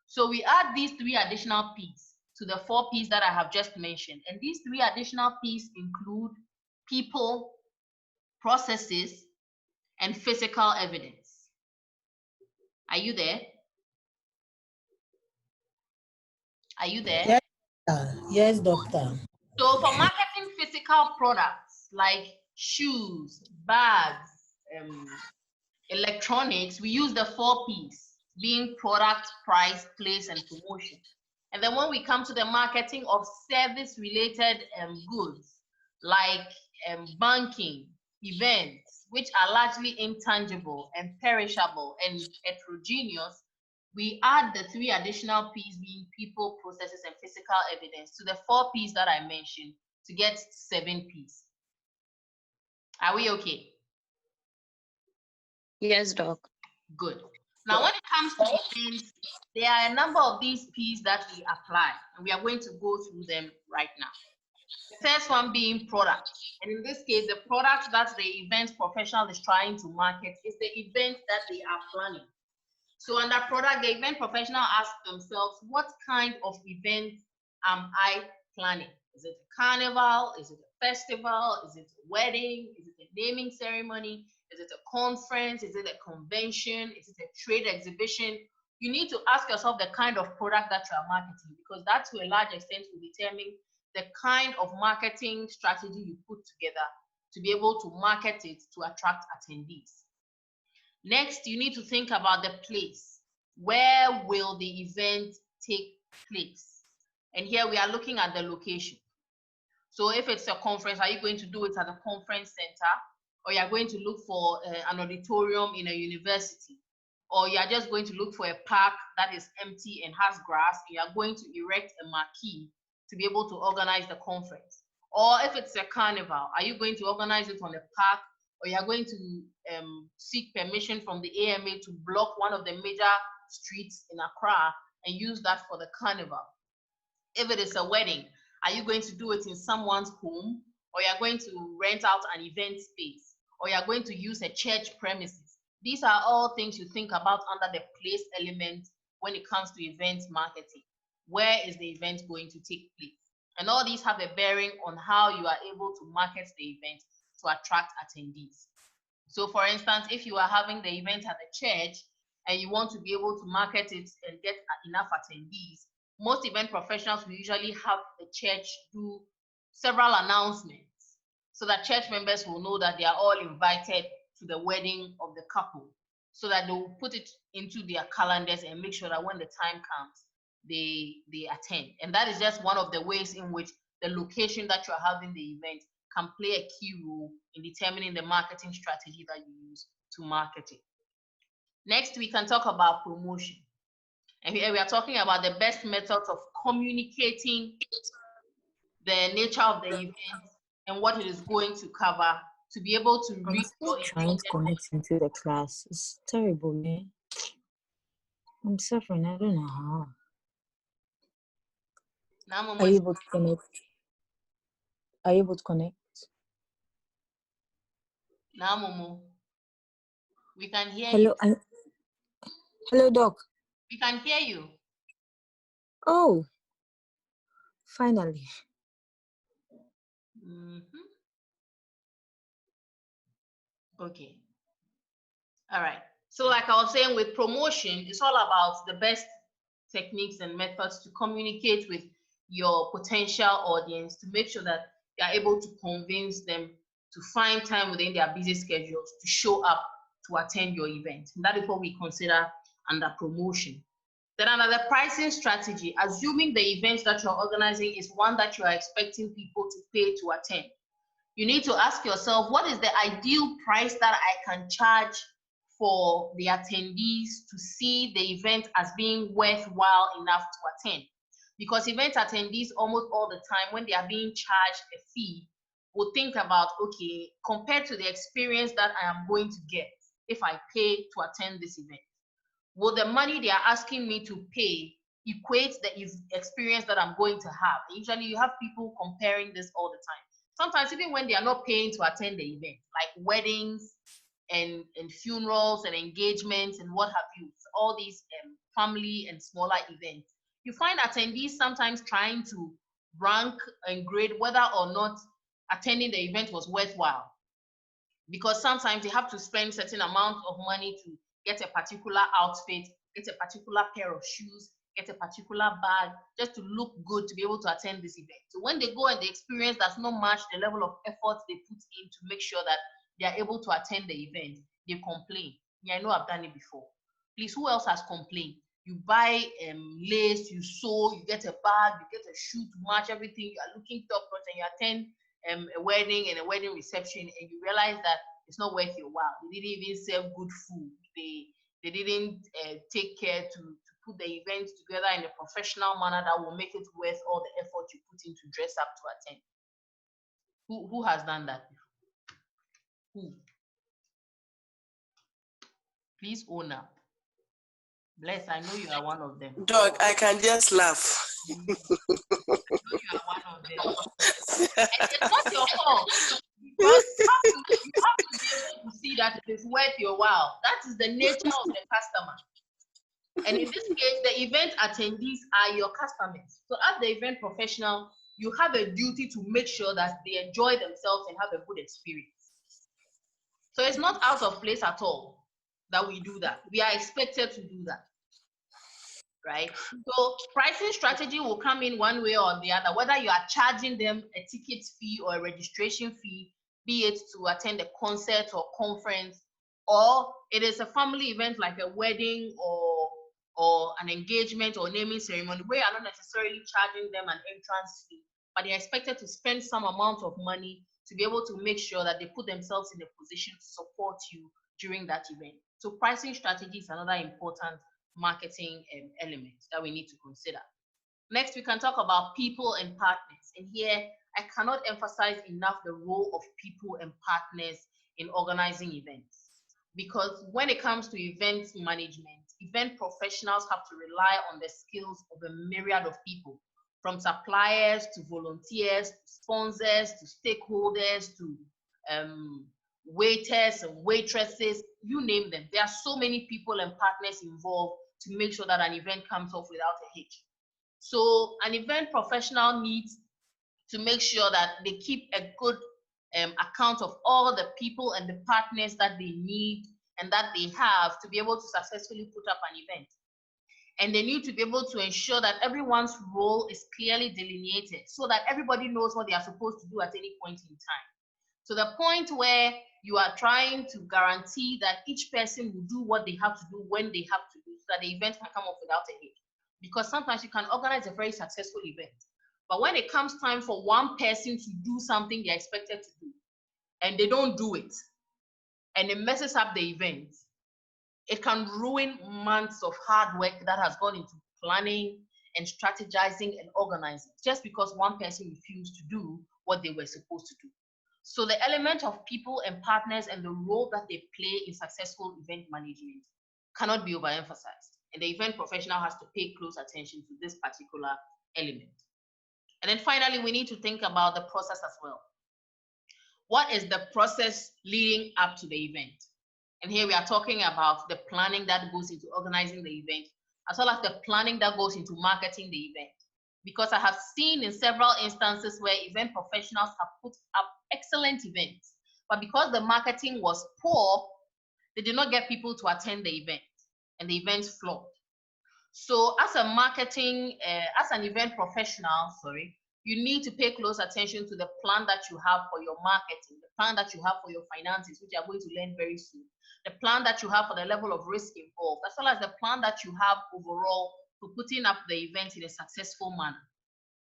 So we add these 3 additional P's to the 4 P's that I have just mentioned. And these 3 additional P's include people, processes, and physical evidence. Are you there? Are you there? Yes, doctor. So for marketing physical products like shoes, bags, electronics, we use the 4 P's, being product, price, place, and promotion. And then when we come to the marketing of service-related goods like banking, events, which are largely intangible and perishable and heterogeneous, we add the 3 additional P's being people, processes, and physical evidence to the 4 P's that I mentioned to get 7 P's. Are we okay? Yes, Doc. Good. Now, when it comes to events, there are a number of these P's that we apply, and we are going to go through them right now. The first one being product. And in this case, the product that the event professional is trying to market is the event that they are planning. So under product, the event professional asks themselves, what kind of event am I planning? Is it a carnival? Is it a festival? Is it a wedding? Is it a naming ceremony? Is it a conference? Is it a convention? Is it a trade exhibition? You need to ask yourself the kind of product that you are marketing, because that to a large extent will determine the kind of marketing strategy you put together to be able to market it to attract attendees. Next, you need to think about the place. Where will the event take place? And here we are looking at the location. So if it's a conference, are you going to do it at a conference center? Or you are going to look for an auditorium in a university? Or you are just going to look for a park that is empty and has grass, and you are going to erect a marquee to be able to organize the conference? Or if it's a carnival, are you going to organize it on a park, or you are going to seek permission from the AMA to block one of the major streets in Accra and use that for the carnival? If it is a wedding, are you going to do it in someone's home, or you are going to rent out an event space, or you are going to use a church premises? These are all things you think about under the place element when it comes to event marketing. Where is the event going to take place? And all these have a bearing on how you are able to market the event to attract attendees. So for instance, if you are having the event at the church and you want to be able to market it and get enough attendees, most event professionals will usually have the church do several announcements so that church members will know that they are all invited to the wedding of the couple, so that they will put it into their calendars and make sure that when the time comes, they attend. And that is just one of the ways in which the location that you are having the event can play a key role in determining the marketing strategy that you use to market it. Next, we can talk about promotion. And here we are talking about the best methods of communicating the nature of the event and what it is going to cover to be able to reach your trying to connect into the class. It's terrible, man. I'm suffering. I don't know how. Are you able to connect? Are you able to connect? Now, Momo, we can hear Hello, you. Hello, Doc. We can hear you. Oh, finally. Okay. All right. So like I was saying, with promotion, it's all about the best techniques and methods to communicate with your potential audience to make sure that you are able to convince them to find time within their busy schedules to show up to attend your event. And that is what we consider under promotion. Then under the pricing strategy, assuming the event that you're organizing is one that you are expecting people to pay to attend, you need to ask yourself, what is the ideal price that I can charge for the attendees to see the event as being worthwhile enough to attend? Because event attendees almost all the time, when they are being charged a fee, will think about, okay, compared to the experience that I am going to get if I pay to attend this event, will the money they are asking me to pay equate the experience that I'm going to have? Usually you have people comparing this all the time. Sometimes even when they are not paying to attend the event, like weddings and funerals and engagements and what have you, all these family and smaller events, you find attendees sometimes trying to rank and grade whether or not attending the event was worthwhile, because sometimes they have to spend certain amount of money to get a particular outfit, get a particular pair of shoes, get a particular bag, just to look good to be able to attend this event. So when they go and the experience does not match the level of effort they put in to make sure that they are able to attend the event, they complain. Yeah, I know I've done it before. Please, who else has complained? You buy lace, you sew, you get a bag, you get a shoe to match everything, you are looking top notch, and you attend a wedding and a wedding reception, and you realize that it's not worth your while. They didn't even serve good food. They didn't take care to put the event together in a professional manner that will make it worth all the effort you put in to dress up to attend. Who has done that before? Who? Please own up. Bless, I know you are one of them. Dog, I can just laugh. I know you are one of them. And it's not your fault. Because you have to be able to see that it is worth your while. That is the nature of the customer. And in this case, the event attendees are your customers. So as the event professional, you have a duty to make sure that they enjoy themselves and have a good experience. So it's not out of place at all that we do that. We are expected to do that, right? So pricing strategy will come in one way or the other, whether you are charging them a ticket fee or a registration fee, be it to attend a concert or conference, or it is a family event like a wedding or an engagement or naming ceremony, where you are not necessarily charging them an entrance fee, but they are expected to spend some amount of money to be able to make sure that they put themselves in a position to support you during that event. So pricing strategy is another important marketing element that we need to consider. Next, we can talk about people and partners. And here, I cannot emphasize enough the role of people and partners in organizing events. Because when it comes to event management, event professionals have to rely on the skills of a myriad of people, from suppliers to volunteers, to sponsors, to stakeholders, to waiters and waitresses, you name them. There are so many people and partners involved to make sure that an event comes off without a hitch. So an event professional needs to make sure that they keep a good account of all the people and the partners that they need and that they have to be able to successfully put up an event. And they need to be able to ensure that everyone's role is clearly delineated so that everybody knows what they are supposed to do at any point in time. To the point where you are trying to guarantee that each person will do what they have to do when they have to do, so that the event can come off without a hitch. Because sometimes you can organize a very successful event, but when it comes time for one person to do something they're expected to do, and they don't do it, and it messes up the event, it can ruin months of hard work that has gone into planning and strategizing and organizing, just because one person refused to do what they were supposed to do. So the element of people and partners and the role that they play in successful event management cannot be overemphasized. And the event professional has to pay close attention to this particular element. And then finally, we need to think about the process as well. What is the process leading up to the event? And here we are talking about the planning that goes into organizing the event, as well as the planning that goes into marketing the event. Because I have seen in several instances where event professionals have put up excellent events, but because the marketing was poor, they did not get people to attend the event, and the event flopped. So as a as an event professional, you need to pay close attention to the plan that you have for your marketing, the plan that you have for your finances, which you are going to learn very soon, the plan that you have for the level of risk involved, as well as the plan that you have overall for putting up the event in a successful manner.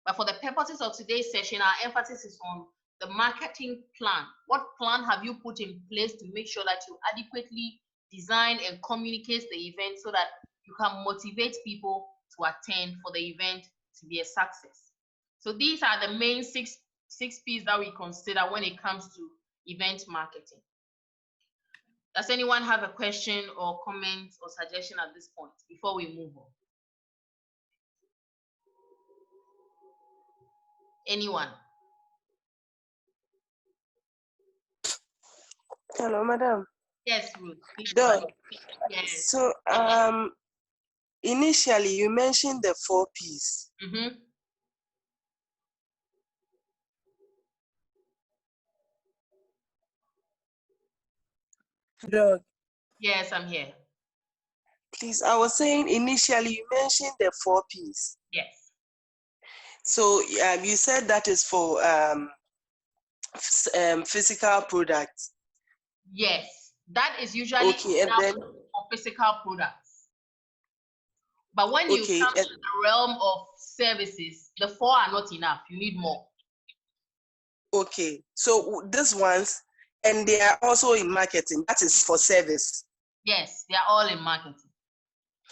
But for the purposes of today's session, our emphasis is on the marketing plan. What plan have you put in place to make sure that you adequately design and communicate the event so that you can motivate people to attend for the event to be a success? So these are the main six P's that we consider when it comes to event marketing. Does anyone have a question or comment or suggestion at this point before we move on? Anyone? Hello, madam. Yes, Ruth. Yes. So, initially you mentioned the 4 P's. Mm-hmm. Dog. Yes, I'm here. Please, I was saying initially you mentioned the 4 P's. Yes. So you said that is for physical products. Yes, that is usually enough for physical products. But when you come to the realm of services, the 4 are not enough. You need more. Okay, so these ones, and they are also in marketing. That is for service. Yes, they are all in marketing.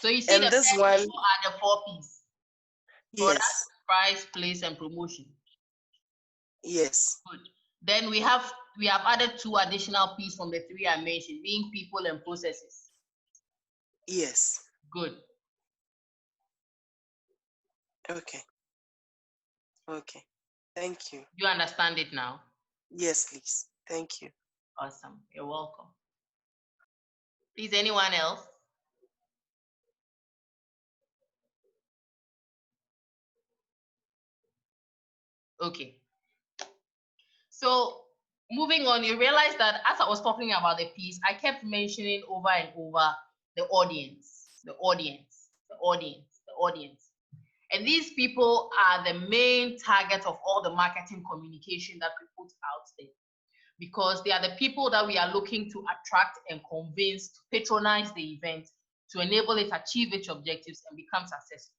So you see, And the this first one, two are the 4 P's. Product, yes, price, place, and promotion. yes, Good. Then we have added 2 additional P's from the 3 I mentioned, being people and processes. yes. Good. Okay, okay. Thank you. Do you understand it now? Yes, please. Thank you. Awesome. You're welcome. Please, anyone else? Okay. So moving on, you realize that as I was talking about the piece, I kept mentioning over and over the audience, the audience, the audience, the audience. And these people are the main target of all the marketing communication that we put out there, because they are the people that we are looking to attract and convince to patronize the event to enable it to achieve its objectives and become successful.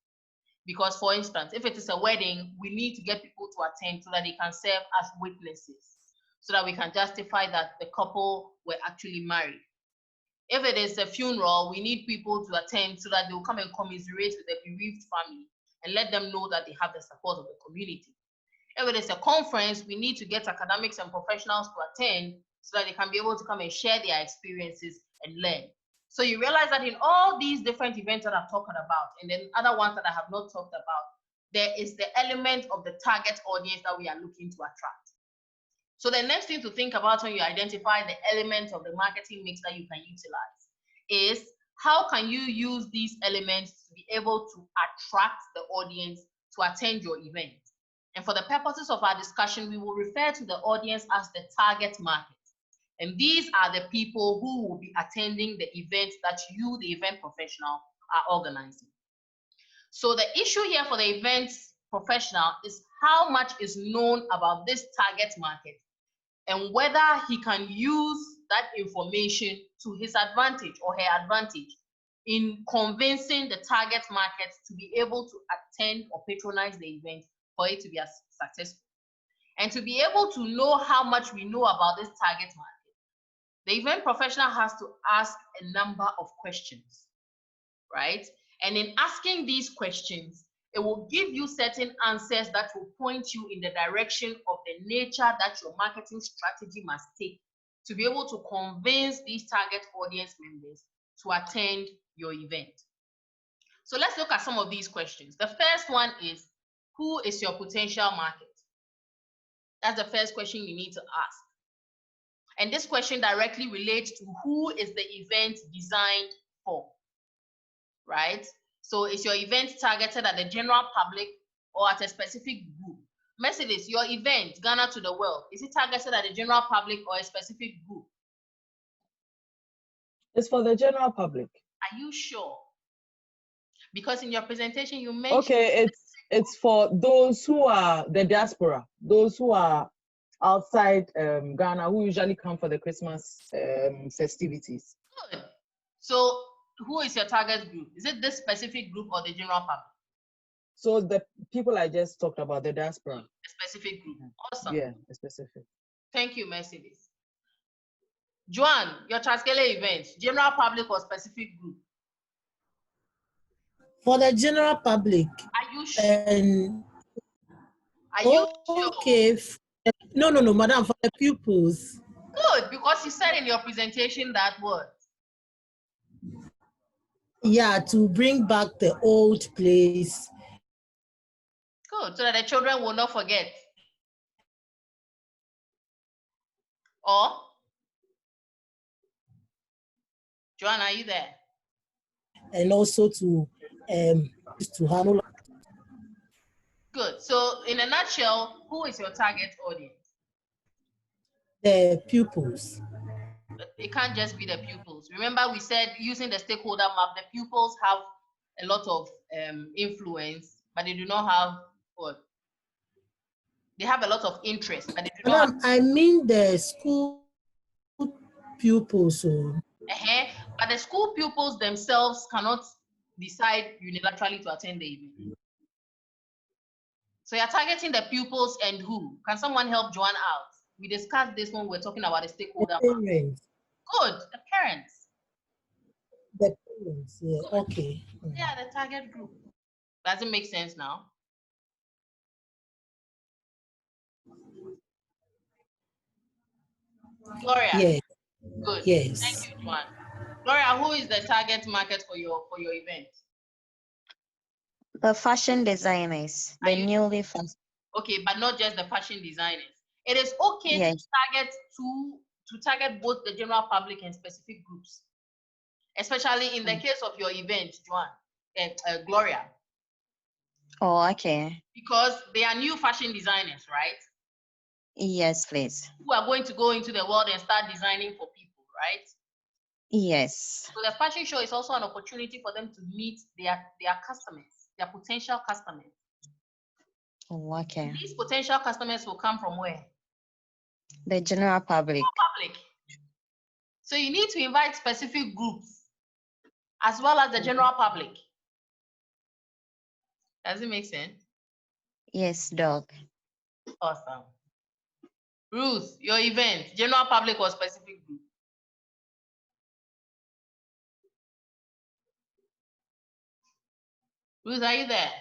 Because, for instance, if it is a wedding, we need to get people to attend so that they can serve as witnesses, so that we can justify that the couple were actually married. If it is a funeral, we need people to attend so that they will come and commiserate with the bereaved family and let them know that they have the support of the community. If it is a conference, we need to get academics and professionals to attend so that they can be able to come and share their experiences and learn. So you realize that in all these different events that I've talked about, and then other ones that I have not talked about, there is the element of the target audience that we are looking to attract. So the next thing to think about when you identify the elements of the marketing mix that you can utilize is how can you use these elements to be able to attract the audience to attend your event. And for the purposes of our discussion, we will refer to the audience as the target market. And these are the people who will be attending the event that you, the event professional, are organizing. So the issue here for the event professional is how much is known about this target market and whether he can use that information to his advantage or her advantage in convincing the target market to be able to attend or patronize the event for it to be successful. And to be able to know how much we know about this target market, the event professional has to ask a number of questions, right? And in asking these questions, it will give you certain answers that will point you in the direction of the nature that your marketing strategy must take to be able to convince these target audience members to attend your event. So let's look at some of these questions. The first one is, who is your potential market? That's the first question you need to ask. And this question directly relates to who is the event designed for, right? So is your event targeted at the general public or at a specific group? Mercedes, your event, Ghana to the World, is it targeted at the general public or a specific group? It's for the general public. Are you sure? Because in your presentation you mentioned... Okay, it's for those who are the diaspora, those who are outside Ghana, who usually come for the Christmas festivities. Good. So who is your target group? Is it this specific group or the general public? So the people I just talked about, the diaspora. A specific group. Awesome. Yeah, a specific. Thank you, Mercedes. Joan, your Traskele event, general public or specific group? For the general public. Are you sure? Are you sure? Okay. No, madam, for the pupils. Good, because you said in your presentation that word. Yeah, to bring back the old place. Good, so that the children will not forget. Or? Joanna, are you there? And also to handle. Good, so in a nutshell, who is your target audience? The pupils. It can't just be the pupils. Remember we said using the stakeholder map, the pupils have a lot of influence, but they do not have what? They have a lot of interest, but they do not have... I mean the school pupils. But the school pupils themselves cannot decide unilaterally to attend the event. So you're targeting the pupils and who? Can someone help Joanne out? We discussed this when we were talking about the stakeholder map. Parents. Good, the parents. Yeah, okay. Yeah, the target group. Does it make sense now? Gloria. Yes. Good. Yes. Thank you, Joanne. Gloria, who is the target market for your event? The fashion designers, the newly fashion. Okay, but not just the fashion designers. It is okay Yes. to target both the general public and specific groups, especially in the case of your event, Joanne, Gloria. Oh, okay. Because they are new fashion designers, right? Yes, please. Who are going to go into the world and start designing for people, right? Yes. So the fashion show is also an opportunity for them to meet their customers, their potential customers. Oh, okay. These potential customers will come from where? The general public. So you need to invite specific groups as well as the general public. Does it make sense? Yes, Doc. Awesome. Ruth, your event, general public or specific group? Ruth, are you there?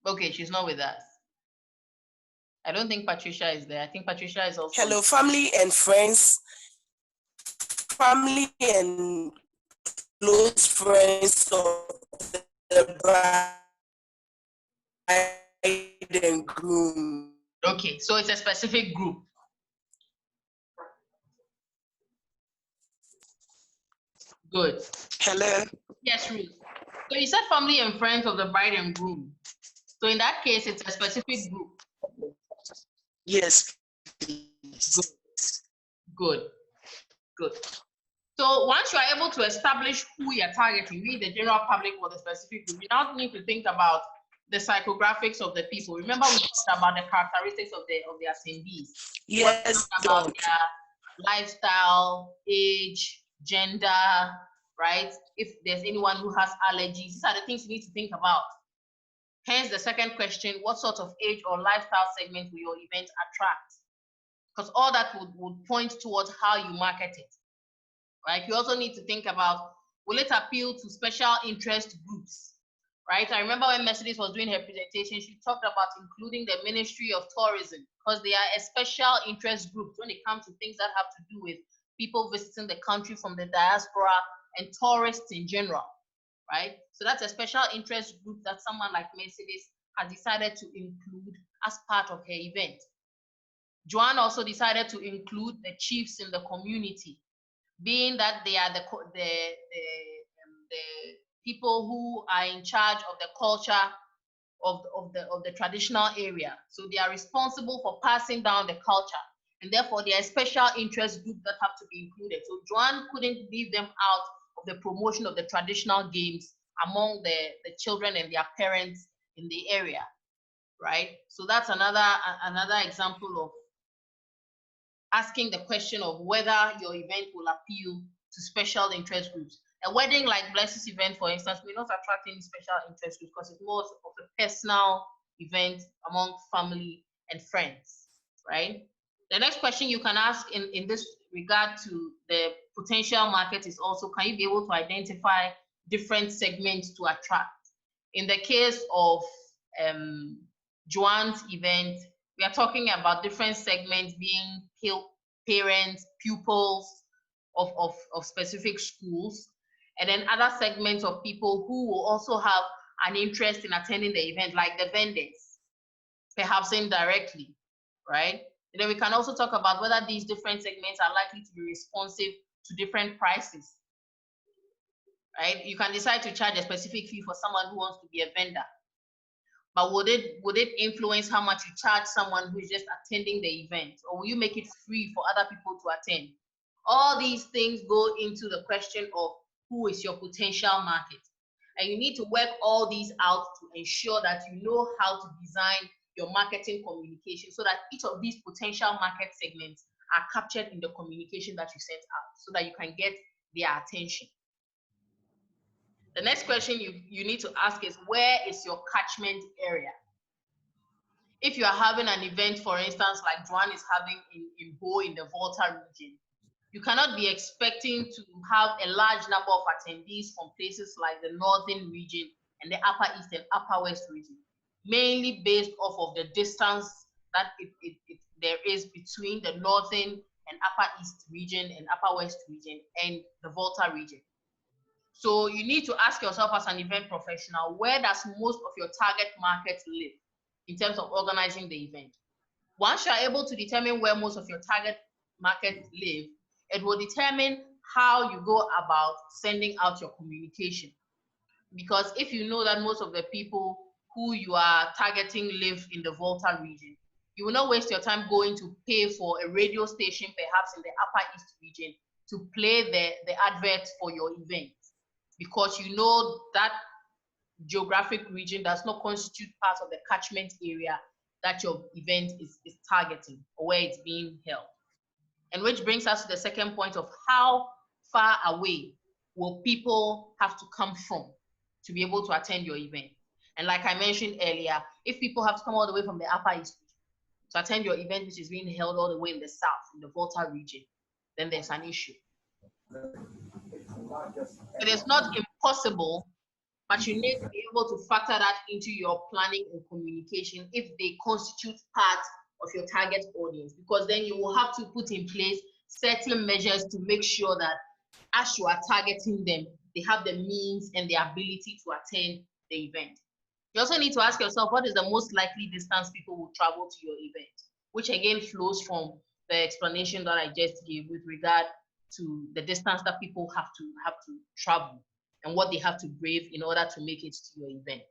Okay, she's not with us. I don't think Patricia is there. I think Patricia is also. Hello, family and friends. Family and close friends of the bride and groom. Okay, so it's a specific group. Good. Hello. Yes, Ruth. So you said family and friends of the bride and groom. So in that case, it's a specific group. Yes. Good. Good. So once you are able to establish who you're targeting, be it the general public or the specific group, you now need to think about the psychographics of the people. Remember, we talked about the characteristics of the attendees. Yes. About their lifestyle, age, gender, right? If there's anyone who has allergies, these are the things you need to think about. Hence the second question, what sort of age or lifestyle segment will your event attract? Because all that would point towards how you market it, right? You also need to think about, will it appeal to special interest groups, right? I remember when Mercedes was doing her presentation, she talked about including the Ministry of Tourism because they are a special interest group when it comes to things that have to do with people visiting the country from the diaspora and tourists in general, right? So that's a special interest group that someone like Mercedes has decided to include as part of her event. Joanne also decided to include the chiefs in the community, being that they are the people who are in charge of the culture of the traditional area. So they are responsible for passing down the culture, and therefore they are a special interest group that have to be included. So Joanne couldn't leave them out of the promotion of the traditional games among the children and their parents in the area, right? So that's another example of asking the question of whether your event will appeal to special interest groups. A wedding like Bless's event, for instance, may not attract any special interest groups because it's more of a personal event among family and friends, right? The next question you can ask in this regard to the potential market is also, can you be able to identify different segments to attract? In the case of Joanne's event, we are talking about different segments being parents, pupils of specific schools, and then other segments of people who will also have an interest in attending the event, like the vendors, perhaps indirectly, right? And then we can also talk about whether these different segments are likely to be responsive to different prices, right? You can decide to charge a specific fee for someone who wants to be a vendor. But would it influence how much you charge someone who is just attending the event? Or will you make it free for other people to attend? All these things go into the question of who is your potential market. And you need to work all these out to ensure that you know how to design your marketing communication so that each of these potential market segments are captured in the communication that you sent out so that you can get their attention. The next question you need to ask is, where is your catchment area? If you are having an event, for instance, like Joanne is having in Ho in the Volta region, you cannot be expecting to have a large number of attendees from places like the northern region and the upper east and upper west region, mainly based off of the distance that there is between the northern and upper east region and upper west region and the Volta region. So you need to ask yourself as an event professional, where does most of your target market live in terms of organizing the event? Once you are able to determine where most of your target market live, it will determine how you go about sending out your communication. Because if you know that most of the people who you are targeting live in the Volta region, you will not waste your time going to pay for a radio station, perhaps in the upper east region, to play the advert for your event, because you know that geographic region does not constitute part of the catchment area that your event is targeting or where it's being held. And which brings us to the second point of how far away will people have to come from to be able to attend your event. And like I mentioned earlier, if people have to come all the way from the upper east region to attend your event, which is being held all the way in the south, in the Volta region, then there's an issue. It is not impossible, but you need to be able to factor that into your planning and communication if they constitute part of your target audience, because then you will have to put in place certain measures to make sure that as you are targeting them, they have the means and the ability to attend the event. You also need to ask yourself, what is the most likely distance people will travel to your event, which again flows from the explanation that I just gave with regard to the distance that people have to travel and what they have to brave in order to make it to your event.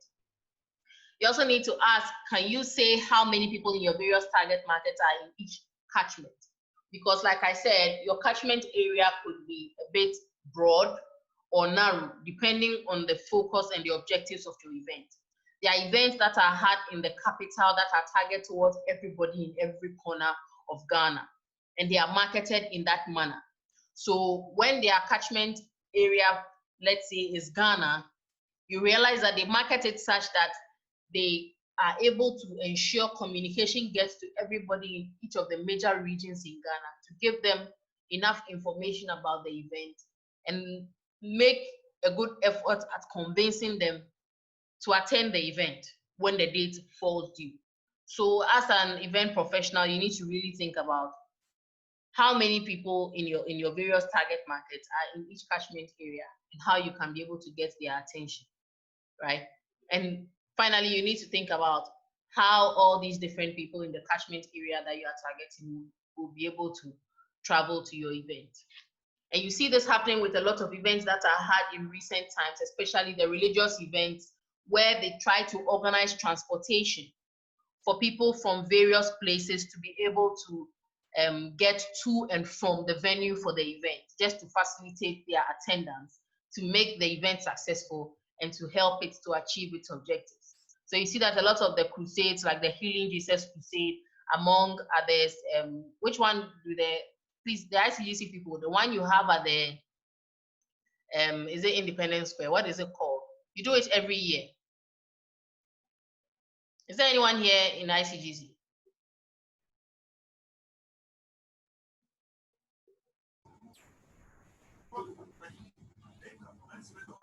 You also need to ask, can you say how many people in your various target markets are in each catchment? Because like I said, your catchment area could be a bit broad or narrow, depending on the focus and the objectives of your event. There are events that are had in the capital that are targeted towards everybody in every corner of Ghana, and they are marketed in that manner. So when their catchment area, let's say, is Ghana, you realize that they market it such that they are able to ensure communication gets to everybody in each of the major regions in Ghana to give them enough information about the event and make a good effort at convincing them to attend the event when the date falls due. So as an event professional, you need to really think about how many people in your various target markets are in each catchment area and how you can be able to get their attention, right? And finally, you need to think about how all these different people in the catchment area that you are targeting will be able to travel to your event. And you see this happening with a lot of events that are had in recent times, especially the religious events, where they try to organize transportation for people from various places to be able to get to and from the venue for the event, just to facilitate their attendance, to make the event successful and to help it to achieve its objectives. So you see that a lot of the crusades, like the Healing Jesus Crusade, among others, which one do the ICGC people, the one you have at the, is it Independence Square? What is it called? You do it every year. Is there anyone here in ICGC?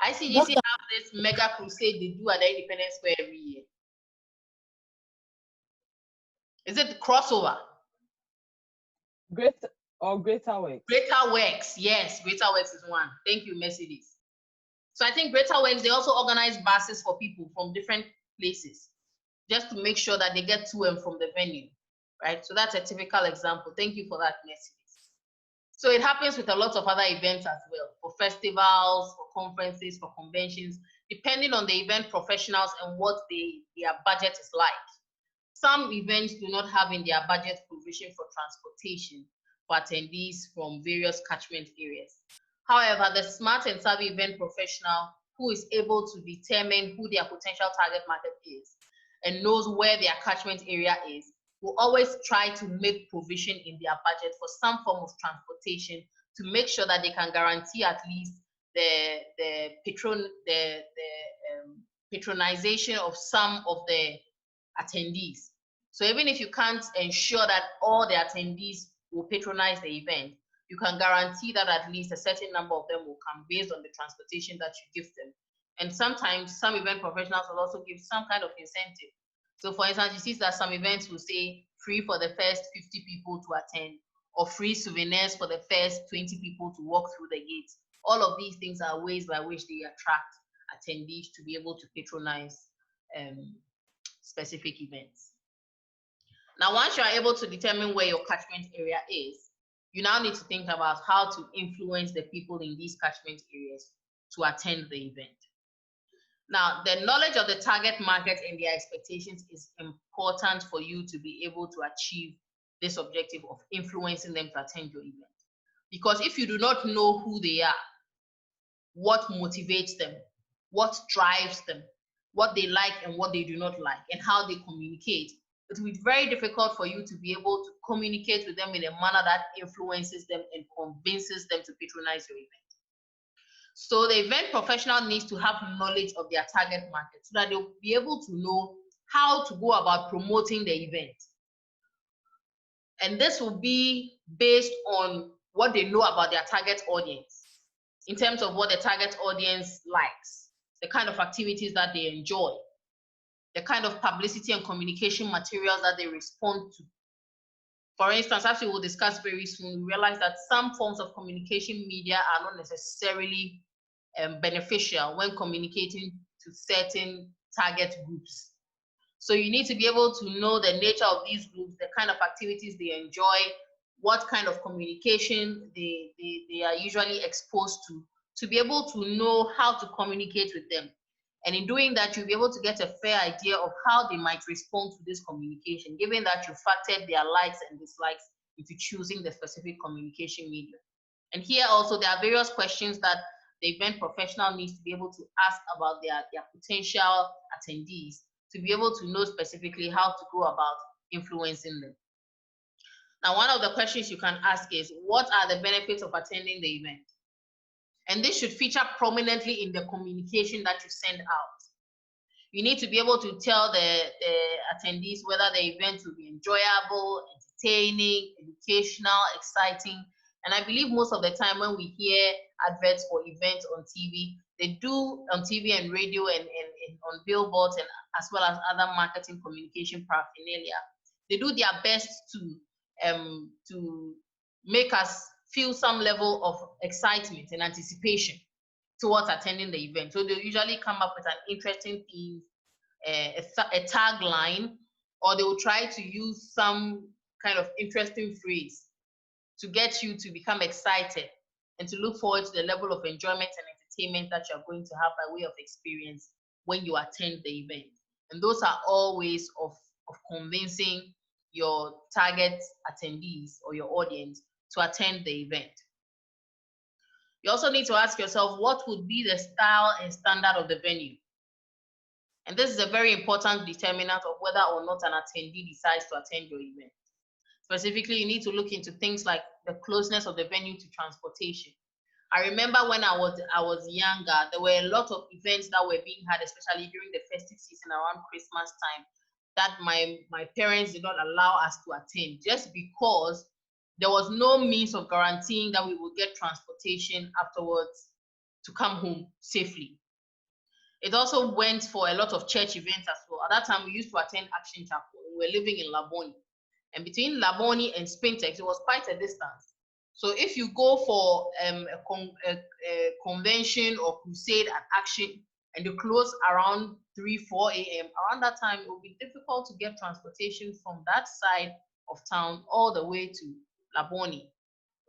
ICGC have this mega crusade they do at the Independence Square every year. Is it crossover? Greater Works. Greater Works, yes, Greater Works is one. Thank you, Mercedes. So I think Greater Works, they also organize buses for people from different places, just to make sure that they get to and from the venue, right? So that's a typical example. Thank you for that, Mercedes. So it happens with a lot of other events as well, for festivals, for conferences, for conventions, depending on the event professionals and what their budget is like. Some events do not have in their budget provision for transportation for attendees from various catchment areas. However, the smart and savvy event professional who is able to determine who their potential target market is and knows where their catchment area is will always try to make provision in their budget for some form of transportation to make sure that they can guarantee at least the patronization of some of the attendees. So even if you can't ensure that all the attendees will patronize the event, you can guarantee that at least a certain number of them will come based on the transportation that you give them. And sometimes some event professionals will also give some kind of incentive. So for instance, you see that some events will say free for the first 50 people to attend, or free souvenirs for the first 20 people to walk through the gates. All of these things are ways by which they attract attendees to be able to patronize specific events. Now, once you are able to determine where your catchment area is, you now need to think about how to influence the people in these catchment areas to attend the event. Now, the knowledge of the target market and their expectations is important for you to be able to achieve this objective of influencing them to attend your event. Because if you do not know who they are, what motivates them, what drives them, what they like and what they do not like, and how they communicate, it will be very difficult for you to be able to communicate with them in a manner that influences them and convinces them to patronize your event. So the event professional needs to have knowledge of their target market so that they'll be able to know how to go about promoting the event. And this will be based on what they know about their target audience, in terms of what the target audience likes, the kind of activities that they enjoy, the kind of publicity and communication materials that they respond to. For instance, as we will discuss very soon, we realize that some forms of communication media are not necessarily beneficial when communicating to certain target groups. So you need to be able to know the nature of these groups, the kind of activities they enjoy, what kind of communication they are usually exposed to be able to know how to communicate with them. And in doing that, you'll be able to get a fair idea of how they might respond to this communication, given that you factored their likes and dislikes into choosing the specific communication medium. And here also, there are various questions that the event professional needs to be able to ask about their potential attendees to be able to know specifically how to go about influencing them. Now, one of the questions you can ask is, what are the benefits of attending the event? And this should feature prominently in the communication that you send out. You need to be able to tell the attendees whether the event will be enjoyable, entertaining, educational, exciting. And I believe most of the time when we hear adverts for events on TV, they do on TV and radio and on billboards, and as well as other marketing communication paraphernalia, they do their best to make us feel some level of excitement and anticipation towards attending the event. So they usually come up with an interesting theme, a tagline, or they will try to use some kind of interesting phrase to get you to become excited and to look forward to the level of enjoyment and entertainment that you're going to have by way of experience when you attend the event. And those are all ways of convincing your target attendees or your audience to attend the event. You also need to ask yourself, what would be the style and standard of the venue? And this is a very important determinant of whether or not an attendee decides to attend your event. Specifically, you need to look into things like the closeness of the venue to transportation. I remember when I was younger, there were a lot of events that were being had, especially during the festive season around Christmas time, that my parents did not allow us to attend, just because there was no means of guaranteeing that we would get transportation afterwards to come home safely. It also went for a lot of church events as well. At that time, we used to attend Action Chapel. We were living in Laboni. And between Laboni and Spintex, it was quite a distance. So if you go for a convention or crusade at Action, and you close around 3-4 a.m., around that time, it will be difficult to get transportation from that side of town all the way to Laboni,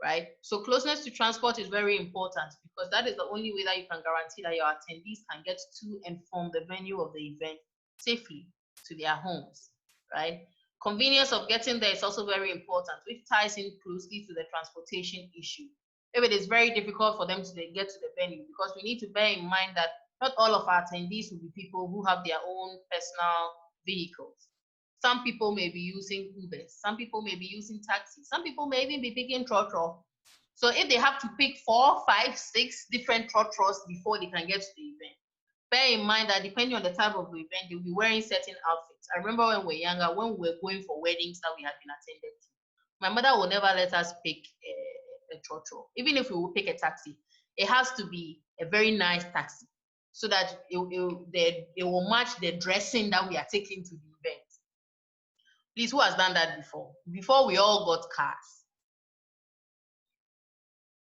right? So closeness to transport is very important, because that is the only way that you can guarantee that your attendees can get to and from the venue of the event safely to their homes, right? Convenience of getting there is also very important, which ties in closely to the transportation issue. If it is very difficult for them to get to the venue, because we need to bear in mind that not all of our attendees will be people who have their own personal vehicles. Some people may be using Ubers, some people may be using taxis, some people may even be picking trotro. So if they have to pick 4, 5, 6 different trotros before they can get to the event, bear in mind that depending on the type of event, they'll be wearing certain outfits. I remember when we were younger, when we were going for weddings that we had been attended to, my mother would never let us pick a a trotro. Even if we will pick a taxi, it has to be a very nice taxi so that it will match the dressing that we are taking to the event. Please, who has done that before? Before we all got cars,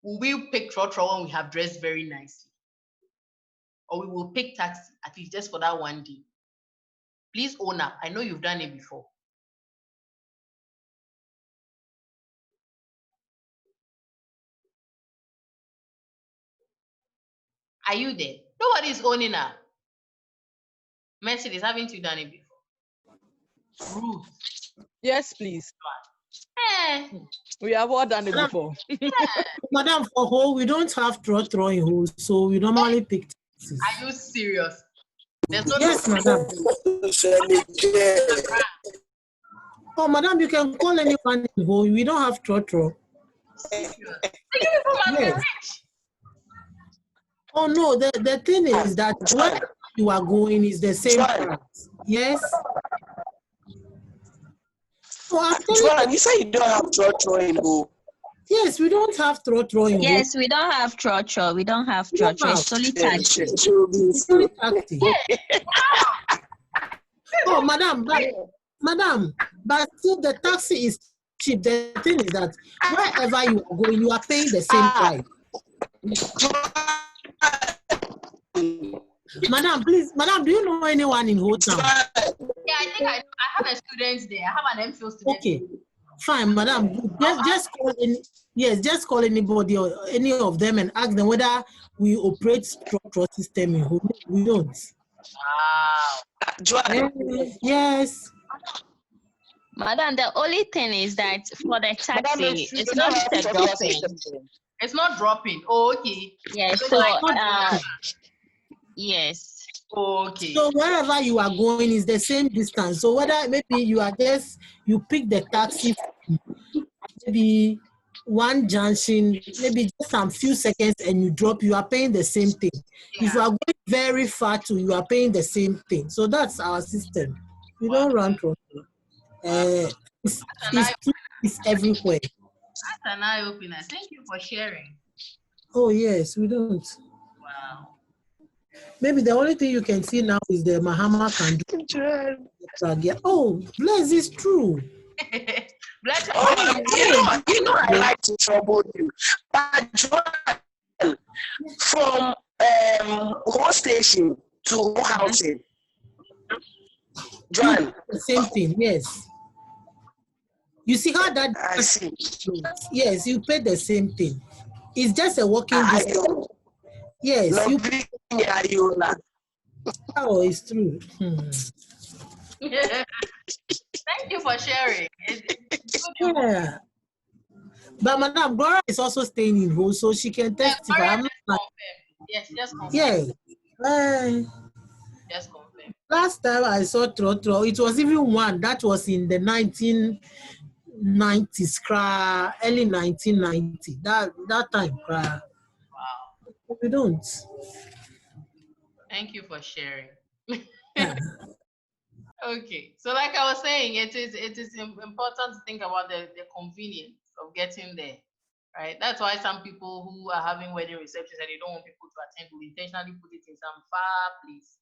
will we pick trotro when we have dressed very nicely? Or we will pick taxi, at least just for that one day? Please own up. I know you've done it before. Are you there? Nobody is owning up. Mercedes, haven't you done it before? Ruth. Yes, please. Eh. We have all done it before. Madam, for Ho, we don't have trotro in Ho, so we normally pick taxis. Are you serious? There's no Yes, madam. Oh, madam, you can call anyone in Ho. We don't have trotro. Serious? Take it from my Yes. Oh no, the thing is that where you are going is the same price. Yes. Oh, Joanne, you say you don't have trotro in Ho. Yes, we don't have trotro in Ho. Yes, we don't have trotro. We don't have trotro. It's only taxi. It's only taxi. Oh, madam, but still the taxi is cheap. The thing is that wherever you are going, you are paying the same price. Madam, please, madam, do you know anyone in Hotan? Yeah, I think I have a student there. I have an MPhil student. Okay, fine, madam. Just call just call anybody or any of them and ask them whether we operate trotro system in Hotan. We don't. Wow. Yes. Madam, the only thing is that for the taxi, it's not a dropping. It's not dropping. Oh, okay. Yes, It's so like yes. okay. So wherever you are going is the same distance. So whether maybe you pick the taxi from maybe one junction, maybe just some few seconds and you drop, you are paying the same thing. Yeah. If you are going very far too, you are paying the same thing. So that's our system. We don't run trotro. It's everywhere. That's an eye opener. Thank you for sharing. Oh yes, we don't. Wow. Maybe the only thing you can see now is the Mahama can do. Oh, Blaze is true. Bless You know I like to trouble you. But Joanne, from Ho station to Ho housing. Joanne. The same thing, yes. You see how that I see. Yes, you pay the same thing. It's just a walking distance. Yes, Oh, it's true. Thank you for sharing. Yeah. But Madam Gloria is also staying in Ho, so she can testify. Yes, just confirm. Yeah. Just confirm. Last time I saw trotro, it was even one that was in the 1990s, early 1990. That time, Wow. We don't. Thank you for sharing. Yeah. Okay, so like I was saying, it is important to think about the convenience of getting there, right? That's why some people who are having wedding receptions and they don't want people to attend will intentionally put it in some far place,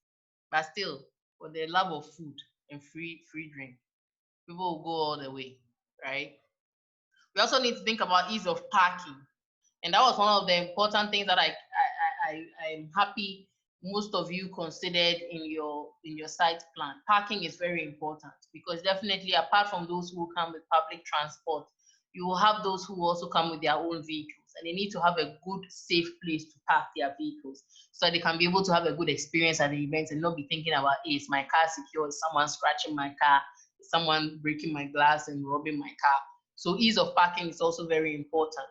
but still, for the love of food and free drink, people will go all the way, right? We also need to think about ease of parking, and that was one of the important things that I'm happy most of you considered in your site plan. Parking is very important because definitely apart from those who come with public transport, you will have those who also come with their own vehicles, and they need to have a good, safe place to park their vehicles so they can be able to have a good experience at the event and not be thinking about, hey, is my car secure? Is someone scratching my car? Is someone breaking my glass and robbing my car? So ease of parking is also very important,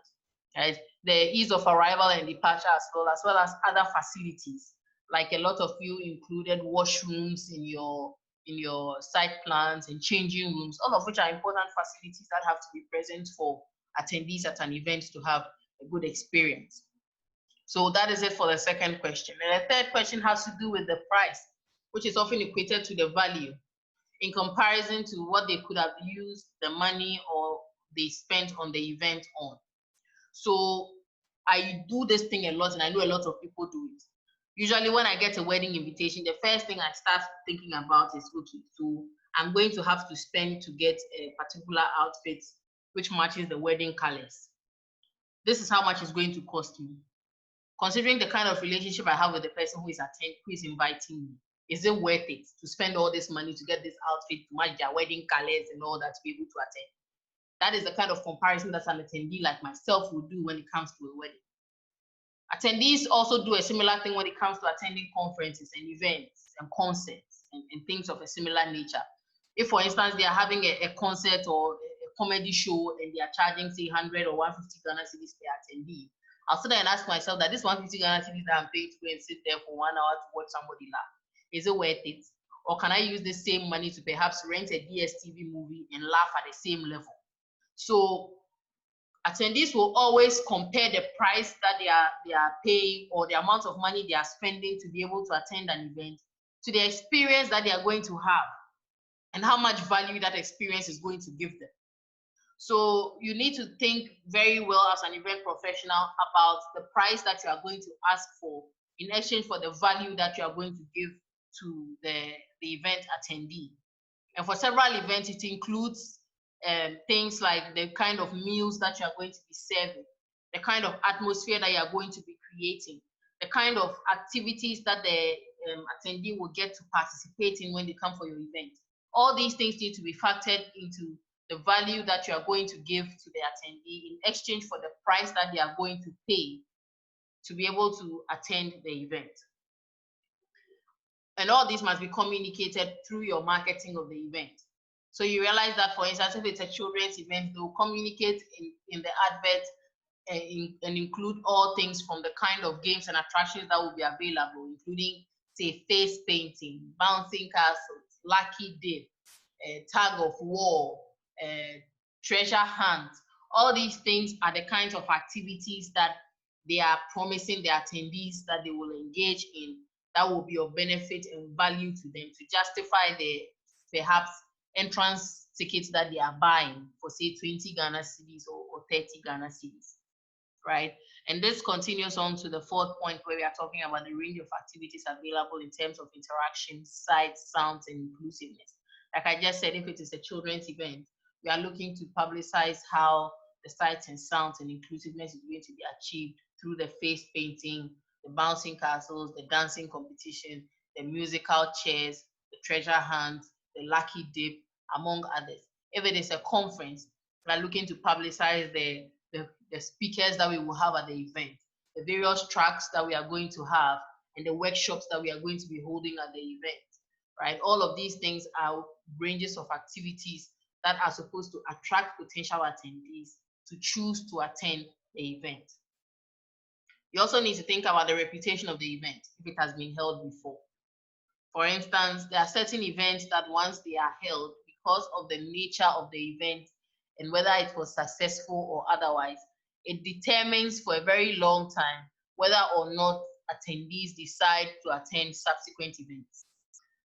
right? The ease of arrival and departure as well as other facilities. Like a lot of you included washrooms in your site plans and changing rooms, all of which are important facilities that have to be present for attendees at an event to have a good experience. So that is it for the second question. And the third question has to do with the price, which is often equated to the value in comparison to what they could have used the money or they spent on the event on. So I do this thing a lot, and I know a lot of people do it. Usually when I get a wedding invitation, the first thing I start thinking about is, okay, so I'm going to have to spend to get a particular outfit which matches the wedding colors. This is how much it's going to cost me. Considering the kind of relationship I have with the person who is inviting me, is it worth it to spend all this money to get this outfit to match their wedding colors and all that to be able to attend? That is the kind of comparison that an attendee like myself would do when it comes to a wedding. Attendees also do a similar thing when it comes to attending conferences and events and concerts and things of a similar nature. If, for instance, they are having a concert or a comedy show and they are charging, say, 100 or 150 Ghana cedis per attendee, I'll sit there and ask myself that this 150 Ghana cedis that I'm paying to go and sit there for 1 hour to watch somebody laugh, is it worth it? Or can I use the same money to perhaps rent a DSTV movie and laugh at the same level? So attendees will always compare the price that they are paying or the amount of money they are spending to be able to attend an event to the experience that they are going to have and how much value that experience is going to give them. So you need to think very well as an event professional about the price that you are going to ask for in exchange for the value that you are going to give to the event attendee. And for several events, it includes things like the kind of meals that you are going to be serving, the kind of atmosphere that you are going to be creating, the kind of activities that the attendee will get to participate in when they come for your event. All these things need to be factored into the value that you are going to give to the attendee in exchange for the price that they are going to pay to be able to attend the event. And all this must be communicated through your marketing of the event. So you realize that, for instance, if it's a children's event, they'll communicate in the advert and include all things from the kind of games and attractions that will be available, including, say, face painting, bouncing castles, lucky dip, tag of war, treasure hunt. All these things are the kinds of activities that they are promising the attendees that they will engage in that will be of benefit and value to them to justify the perhaps entrance tickets that they are buying for, say, 20 Ghana cedis or 30 Ghana cedis, right? And this continues on to the fourth point where we are talking about the range of activities available in terms of interaction, sights, sounds, and inclusiveness. Like I just said, if it is a children's event, we are looking to publicize how the sights and sounds and inclusiveness is going to be achieved through the face painting, the bouncing castles, the dancing competition, the musical chairs, the treasure hunt, the lucky dip, among others. If it is a conference, we are looking to publicize the speakers that we will have at the event, the various tracks that we are going to have, and the workshops that we are going to be holding at the event, right? All of these things are ranges of activities that are supposed to attract potential attendees to choose to attend the event. You also need to think about the reputation of the event if it has been held before. For instance, there are certain events that once they are held, because of the nature of the event and whether it was successful or otherwise, it determines for a very long time whether or not attendees decide to attend subsequent events.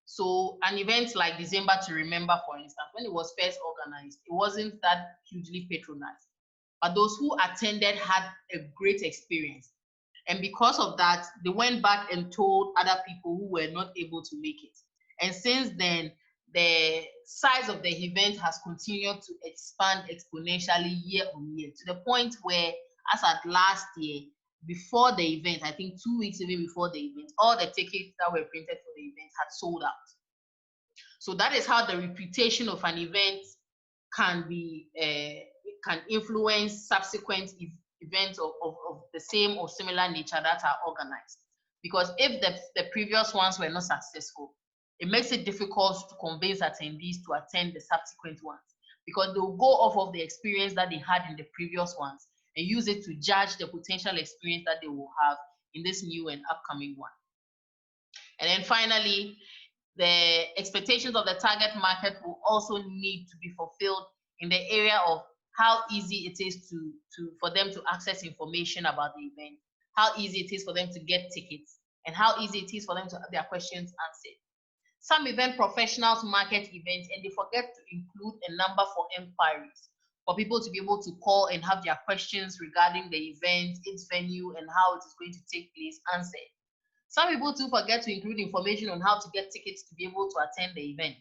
So an event like December to Remember, for instance, when it was first organized, it wasn't that hugely patronized, but those who attended had a great experience. And because of that, they went back and told other people who were not able to make it. And since then, the size of the event has continued to expand exponentially year on year, to the point where, as at last year, before the event, I think 2 weeks even before the event, all the tickets that were printed for the event had sold out. So that is how the reputation of an event can influence subsequent events of the same or similar nature that are organized. Because if the previous ones were not successful, it makes it difficult to convince attendees to attend the subsequent ones, because they'll go off of the experience that they had in the previous ones and use it to judge the potential experience that they will have in this new and upcoming one. And then finally, the expectations of the target market will also need to be fulfilled in the area of how easy it is for them to access information about the event, how easy it is for them to get tickets, and how easy it is for them to have their questions answered. Some event professionals market events and they forget to include a number for inquiries. for people to be able to call and have their questions regarding the event, its venue, and how it is going to take place answered. Some people too forget to include information on how to get tickets to be able to attend the event.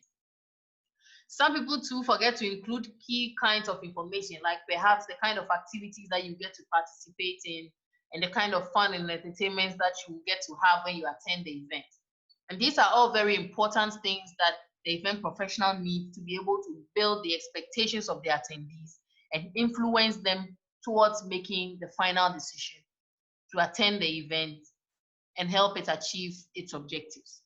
Some people too forget to include key kinds of information, like perhaps the kind of activities that you get to participate in and the kind of fun and entertainment that you get to have when you attend the event. And these are all very important things that the event professional needs to be able to build the expectations of the attendees and influence them towards making the final decision to attend the event and help it achieve its objectives.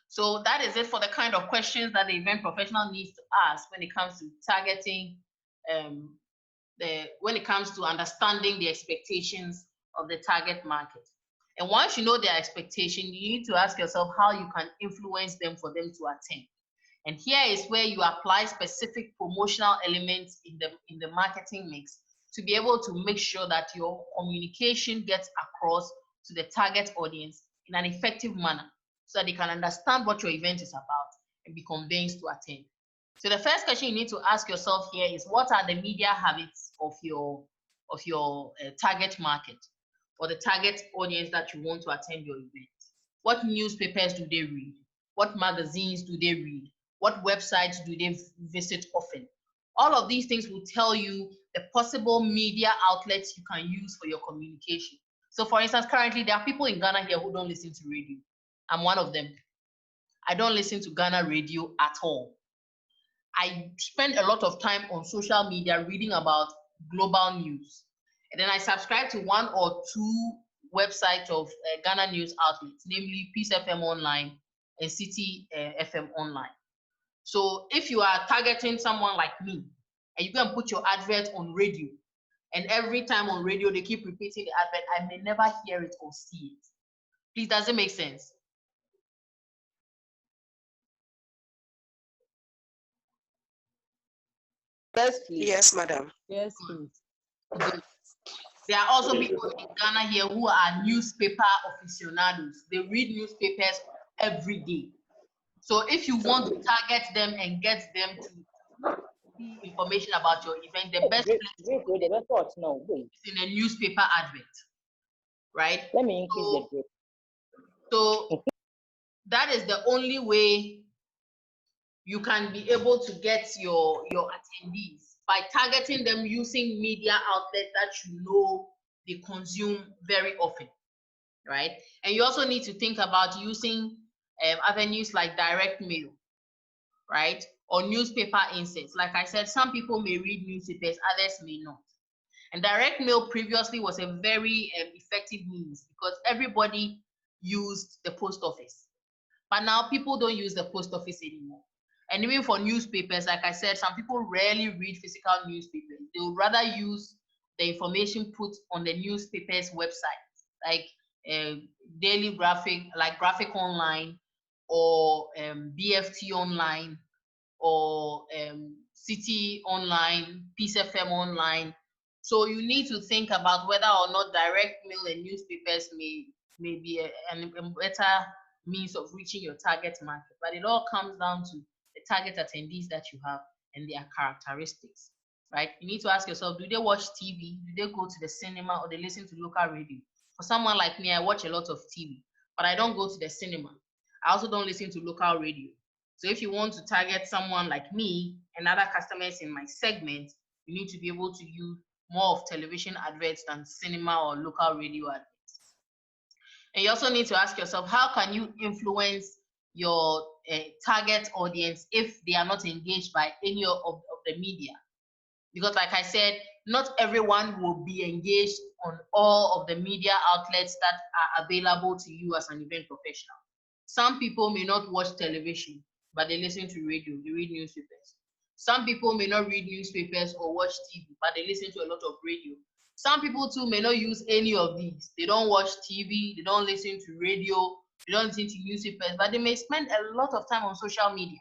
So that is it for the kind of questions that the event professional needs to ask when it comes to targeting, when it comes to understanding the expectations of the target market. And once you know their expectation, you need to ask yourself how you can influence them for them to attend. And here is where you apply specific promotional elements in the marketing mix to be able to make sure that your communication gets across to the target audience in an effective manner, so that they can understand what your event is about and be convinced to attend. So the first question you need to ask yourself here is, what are the media habits of your target market or the target audience that you want to attend your event? What newspapers do they read? What magazines do they read? What websites do they visit often? All of these things will tell you the possible media outlets you can use for your communication. So for instance, currently there are people in Ghana here who don't listen to radio. I'm one of them. I don't listen to Ghana radio at all. I spend a lot of time on social media reading about global news. And then I subscribe to one or two websites of Ghana news outlets, namely Peace FM Online and City FM Online. So if you are targeting someone like me, and you can put your advert on radio, and every time on radio they keep repeating the advert, I may never hear it or see it. Please, does it make sense? Yes, please. Yes, madam. Yes, please. Good. There are also people in Ghana here who are newspaper aficionados. They read newspapers every day. So if you want to target them and get them to see information about your event, the best place is in a newspaper advert, right? Let me increase the grip. So that is the only way you can be able to get your attendees, by targeting them using media outlets that you know they consume very often, right? And you also need to think about using avenues like direct mail, right? Or newspaper inserts. Like I said, some people may read newspapers, others may not. And direct mail previously was a very effective means because everybody used the post office. But now people don't use the post office anymore. And even for newspapers, like I said, some people rarely read physical newspapers. They would rather use the information put on the newspaper's website, like Daily Graphic, like Graphic Online, or BFT Online, or City Online, Peace FM Online. So you need to think about whether or not direct mail and newspapers may be a better means of reaching your target market. But it all comes down to the target attendees that you have and their characteristics, right? You need to ask yourself, do they watch TV? Do they go to the cinema, or they listen to local radio? For someone like me, I watch a lot of TV, but I don't go to the cinema. I also don't listen to local radio. So if you want to target someone like me and other customers in my segment, you need to be able to use more of television adverts than cinema or local radio adverts. And you also need to ask yourself, how can you influence your target audience if they are not engaged by any of the media? Because like I said, not everyone will be engaged on all of the media outlets that are available to you as an event professional. Some people may not watch television, but they listen to radio, they read newspapers. Some people may not read newspapers or watch TV, but they listen to a lot of radio. Some people too may not use any of these. They don't watch TV, they don't listen to radio, they don't listen to newspapers, but they may spend a lot of time on social media,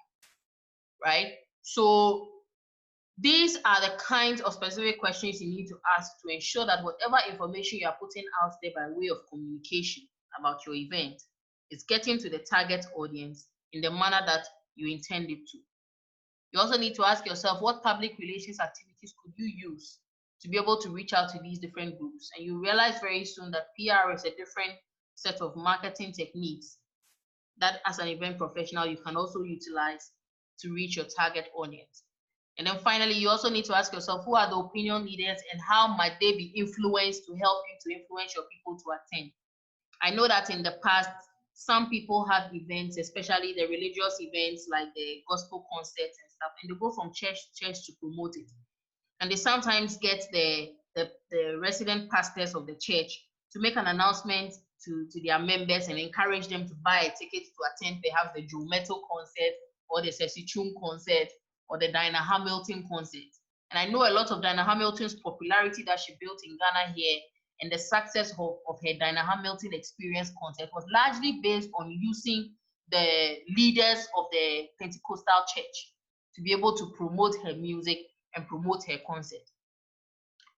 right? So these are the kinds of specific questions you need to ask to ensure that whatever information you are putting out there by way of communication about your event is getting to the target audience in the manner that you intend it to. You also need to ask yourself, what public relations activities could you use to be able to reach out to these different groups? And you realize very soon that PR is a different set of marketing techniques that as an event professional, you can also utilize to reach your target audience. And then finally, you also need to ask yourself, who are the opinion leaders and how might they be influenced to help you to influence your people to attend? I know that in the past, some people have events, especially the religious events like the gospel concerts and stuff, and they go from church to church to promote it. And they sometimes get the resident pastors of the church to make an announcement to their members and encourage them to buy a ticket to attend perhaps the Joe Metal concert or the Ceci Chum concert or the Dinah Hamilton concert. And I know a lot of Dinah Hamilton's popularity that she built in Ghana here and the success of her Dinah Hamilton Experience concert was largely based on using the leaders of the Pentecostal church to be able to promote her music and promote her concert.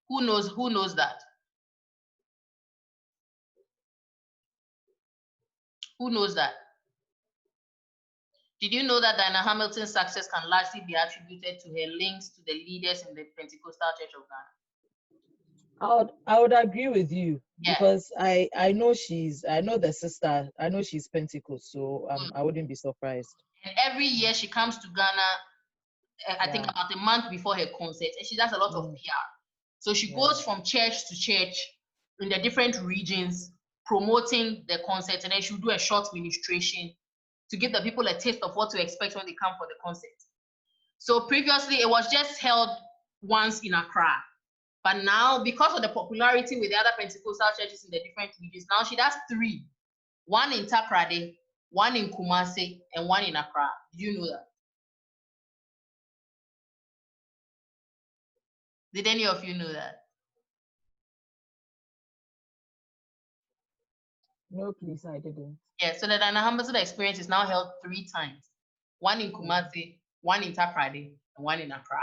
Who knows that? Who knows that? Did you know that Dinah Hamilton's success can largely be attributed to her links to the leaders in the Pentecostal Church of Ghana? I would agree with you, Yeah. because I know the sister, I know she's Pentecost, so I wouldn't be surprised. And every year she comes to Ghana, I think about a month before her concert, and she does a lot of PR. So she goes from church to church in the different regions promoting the concert, and then she'll do a short ministration to give the people a taste of what to expect when they come for the concert. So previously it was just held once in Accra. But now, because of the popularity with the other Pentecostal churches in the different regions, now she does 3. One in Takrade, one in Kumasi, and one in Accra. Do you know that? Did any of you know that? No, please, I didn't. Yeah, so the Dinah Hamilton Experience is now held 3 times. One in Kumasi, one in Takrade, and one in Accra.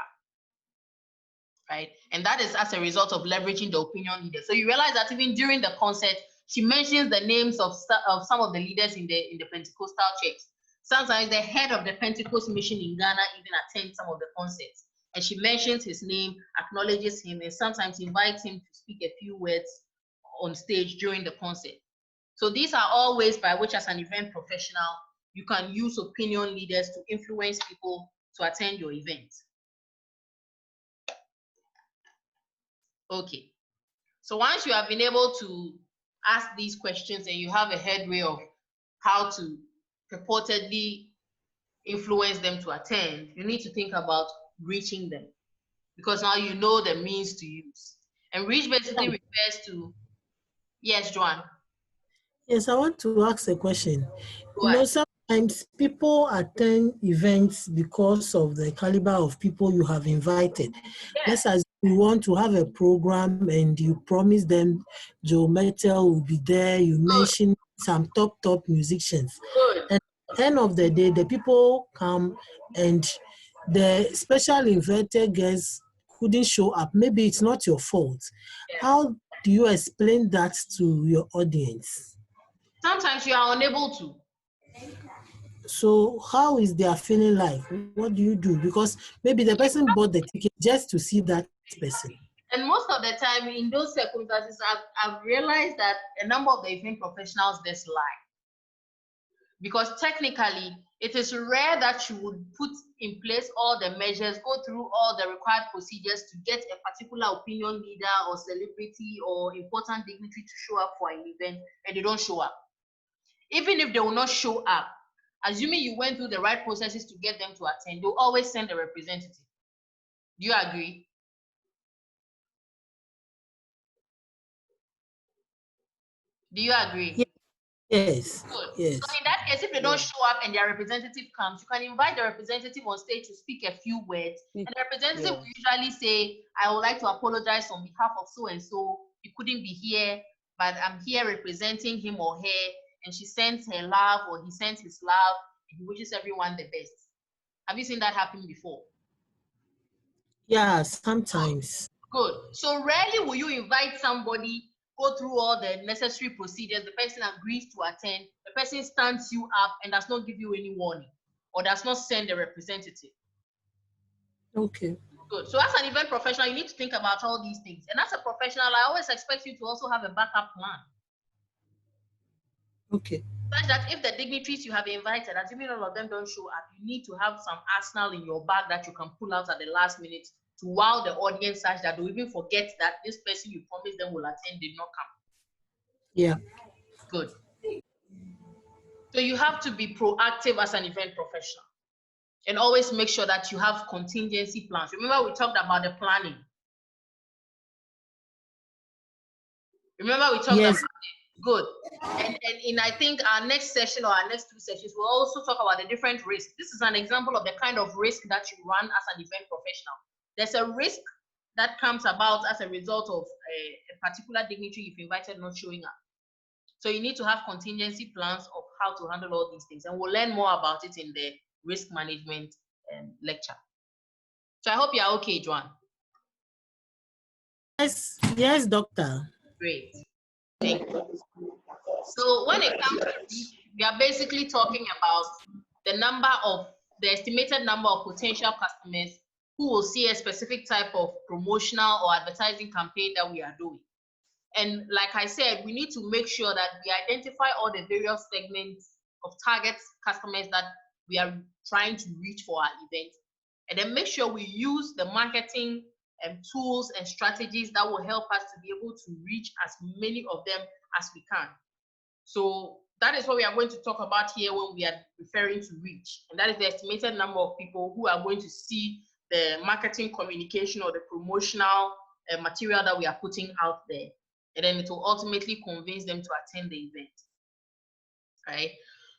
Right? And that is as a result of leveraging the opinion leaders. So you realize that even during the concert, she mentions the names of some of the leaders in the Pentecostal church. Sometimes the head of the Pentecost mission in Ghana even attends some of the concerts. And she mentions his name, acknowledges him, and sometimes invites him to speak a few words on stage during the concert. So these are all ways by which, as an event professional, you can use opinion leaders to influence people to attend your event. Okay, so once you have been able to ask these questions and you have a headway of how to purportedly influence them to attend, you need to think about reaching them, because now you know the means to use. And reach basically refers to, yes, Joanne? Yes, I want to ask a question. You know, sometimes people attend events because of the caliber of people you have invited. Let's say you want to have a program and you promise them Joe Metal will be there, you mention some top musicians. And at the end of the day, the people come and the special invited guests couldn't show up. Maybe it's not your fault. How do you explain that to your audience? Sometimes you are unable to. So how is their feeling like? What do you do? Because maybe the person bought the ticket just to see that person. And most of the time in those circumstances, I've realized that a number of the event professionals just lie. Because technically, it is rare that you would put in place all the measures, go through all the required procedures to get a particular opinion leader or celebrity or important dignitary to show up for an event, and they don't show up. Even if they will not show up, assuming you went through the right processes to get them to attend, they'll always send a representative. Do you agree? Do you agree? Yes. Good. Yes. So in that case, if they don't show up and their representative comes, you can invite the representative on stage to speak a few words. And the representative will usually say, I would like to apologize on behalf of so-and-so. He couldn't be here, but I'm here representing him or her. And she sends her love, or he sends his love, and he wishes everyone the best. Have you seen that happen before? Yeah, sometimes. Good. So rarely will you invite somebody, go through all the necessary procedures, the person agrees to attend, the person stands you up and does not give you any warning, or does not send a representative. Okay. Good. So as an event professional, you need to think about all these things. And as a professional, I always expect you to also have a backup plan. Okay. Such that if the dignitaries you have invited, assuming all of them don't show up, you need to have some arsenal in your bag that you can pull out at the last minute to wow the audience such that they'll even forget that this person you promised them will attend did not come. Yeah. Good. So you have to be proactive as an event professional and always make sure that you have contingency plans. Remember we talked about the planning. Remember we talked Yes. about it. Good. And in I think our next session or our next two sessions, we'll also talk about the different risks. This is an example of the kind of risk that you run as an event professional. There's a risk that comes about as a result of a particular dignitary you've invited not showing up. So you need to have contingency plans of how to handle all these things. And we'll learn more about it in the risk management lecture. So I hope you're okay, Joanne. Yes, yes, doctor. Great. Thank you. So when it comes to reach, we are basically talking about the estimated number of potential customers who will see a specific type of promotional or advertising campaign that we are doing. And like I said, we need to make sure that we identify all the various segments of target customers that we are trying to reach for our event. And then make sure we use the marketing tools and strategies that will help us to be able to reach as many of them as we can. So that is what we are going to talk about here when we are referring to reach. And that is the estimated number of people who are going to see the marketing communication or the promotional material that we are putting out there. And then it will ultimately convince them to attend the event, right?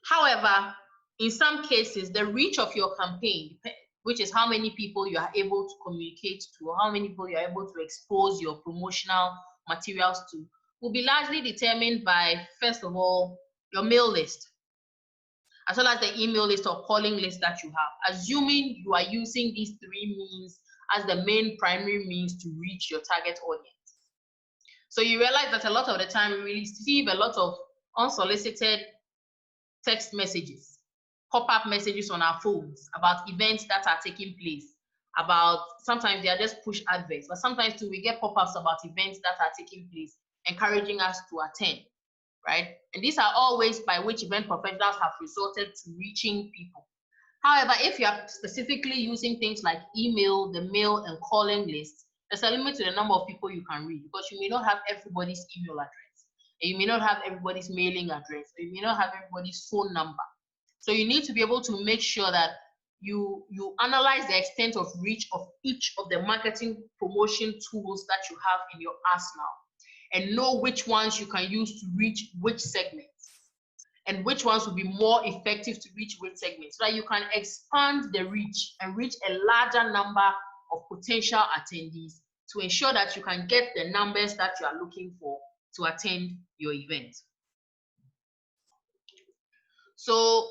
However, in some cases, the reach of your campaign, which is how many people you are able to communicate to, or how many people you are able to expose your promotional materials to, will be largely determined by, first of all, your mail list, as well as the email list or calling list that you have, assuming you are using these three means as the main primary means to reach your target audience. So you realize that a lot of the time we receive a lot of unsolicited text messages, pop-up messages on our phones about events that are taking place, about sometimes they are just push adverts, but sometimes too we get pop-ups about events that are taking place, encouraging us to attend, right? And these are all ways by which event professionals have resorted to reaching people. However, if you are specifically using things like email, the mail, and calling lists, there's a limit to the number of people you can reach because you may not have everybody's email address, and you may not have everybody's mailing address, or you may not have everybody's phone number. So you need to be able to make sure that you analyze the extent of reach of each of the marketing promotion tools that you have in your arsenal and know which ones you can use to reach which segments and which ones will be more effective to reach which segments, so that you can expand the reach and reach a larger number of potential attendees to ensure that you can get the numbers that you are looking for to attend your event. So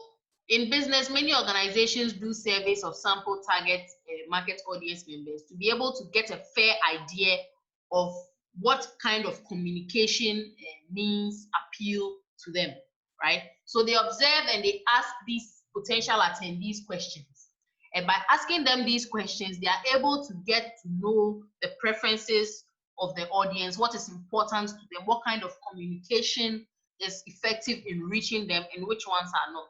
in business, many organizations do surveys of sample target market audience members to be able to get a fair idea of what kind of communication means appeal to them, right? So they observe and they ask these potential attendees questions. And by asking them these questions, they are able to get to know the preferences of the audience, what is important to them, what kind of communication is effective in reaching them, and which ones are not.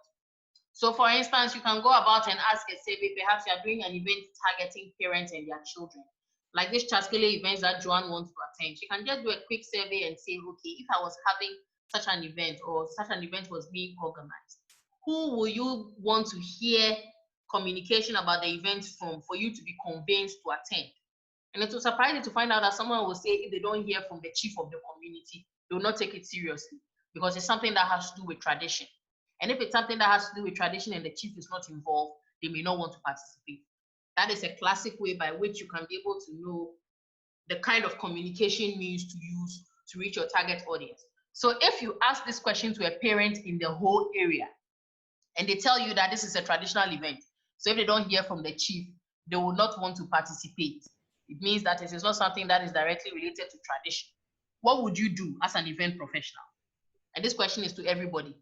So for instance, you can go about and ask a survey, perhaps you are doing an event targeting parents and their children, like this Chaskele events that Joanne wants to attend. She can just do a quick survey and say, okay, if I was having such an event or such an event was being organized, who will you want to hear communication about the event from for you to be convinced to attend? And it will surprise you to find out that someone will say if they don't hear from the chief of the community, they will not take it seriously because it's something that has to do with tradition. And if it's something that has to do with tradition and the chief is not involved, they may not want to participate. That is a classic way by which you can be able to know the kind of communication means to use to reach your target audience. So if you ask this question to a parent in the whole area and they tell you that this is a traditional event, so if they don't hear from the chief, they will not want to participate. It means that it is not something that is directly related to tradition. What would you do as an event professional? And this question is to everybody.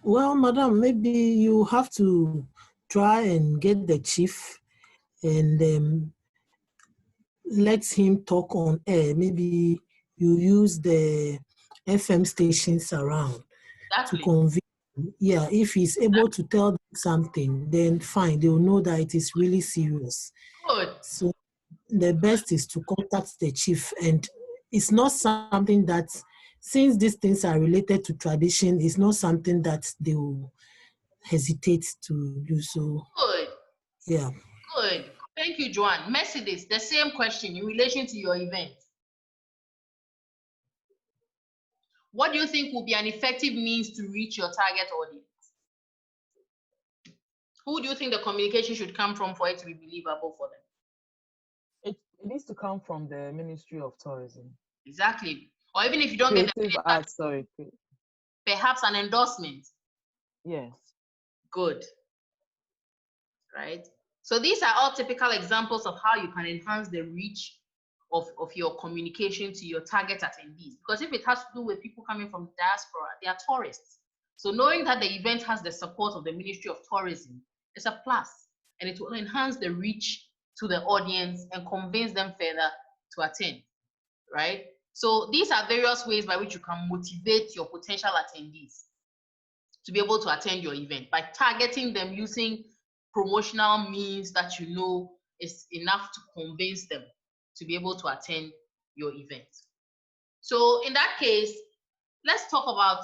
Well, madam, maybe you have to try and get the chief and let him talk on air. Maybe you use the FM stations around to Exactly. convey. Yeah, if he's able to tell them something, then fine, they will know that it is really serious. Good. So the best is to contact the chief, and it's not something that, since these things are related to tradition, it's not something that they will hesitate to do. So Good. yeah. Good. Thank you, Joanne. Mercedes, the same question in relation to your event. What do you think will be an effective means to reach your target audience? Who do you think the communication should come from for it to be believable for them? It needs to come from the Ministry of Tourism. Exactly. Or even if you don't get the Creative arts, sorry. perhaps an endorsement. Yes. Good. Right? So these are all typical examples of how you can enhance the reach of your communication to your target attendees. Because if it has to do with people coming from diaspora, they are tourists. So knowing that the event has the support of the Ministry of Tourism is a plus, and it will enhance the reach to the audience and convince them further to attend, right? So these are various ways by which you can motivate your potential attendees to be able to attend your event, by targeting them using promotional means that you know is enough to convince them to be able to attend your event. So in that case, let's talk about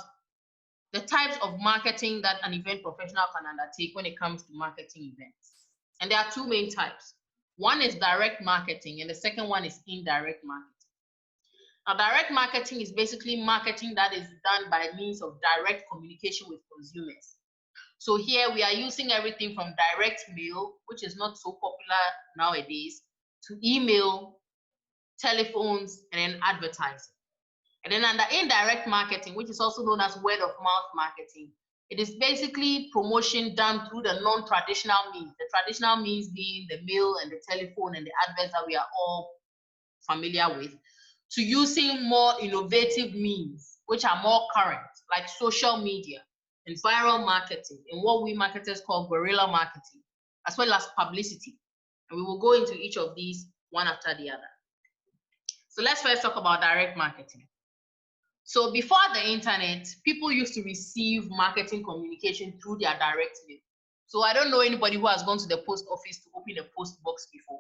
the types of marketing that an event professional can undertake when it comes to marketing events. And there are two main types. One is direct marketing, and the second one is indirect marketing. Now, direct marketing is basically marketing that is done by means of direct communication with consumers. So here we are using everything from direct mail, which is not so popular nowadays, to email, telephones, and then advertising. And then under indirect marketing, which is also known as word of mouth marketing, it is basically promotion done through the non-traditional means. The traditional means being the mail and the telephone and the adverts that we are all familiar with, to using more innovative means, which are more current, like social media and viral marketing, and what we marketers call guerrilla marketing, as well as publicity. And we will go into each of these one after the other. So let's first talk about direct marketing. So before the internet, people used to receive marketing communication through their direct mail. So I don't know anybody who has gone to the post office to open a post box before.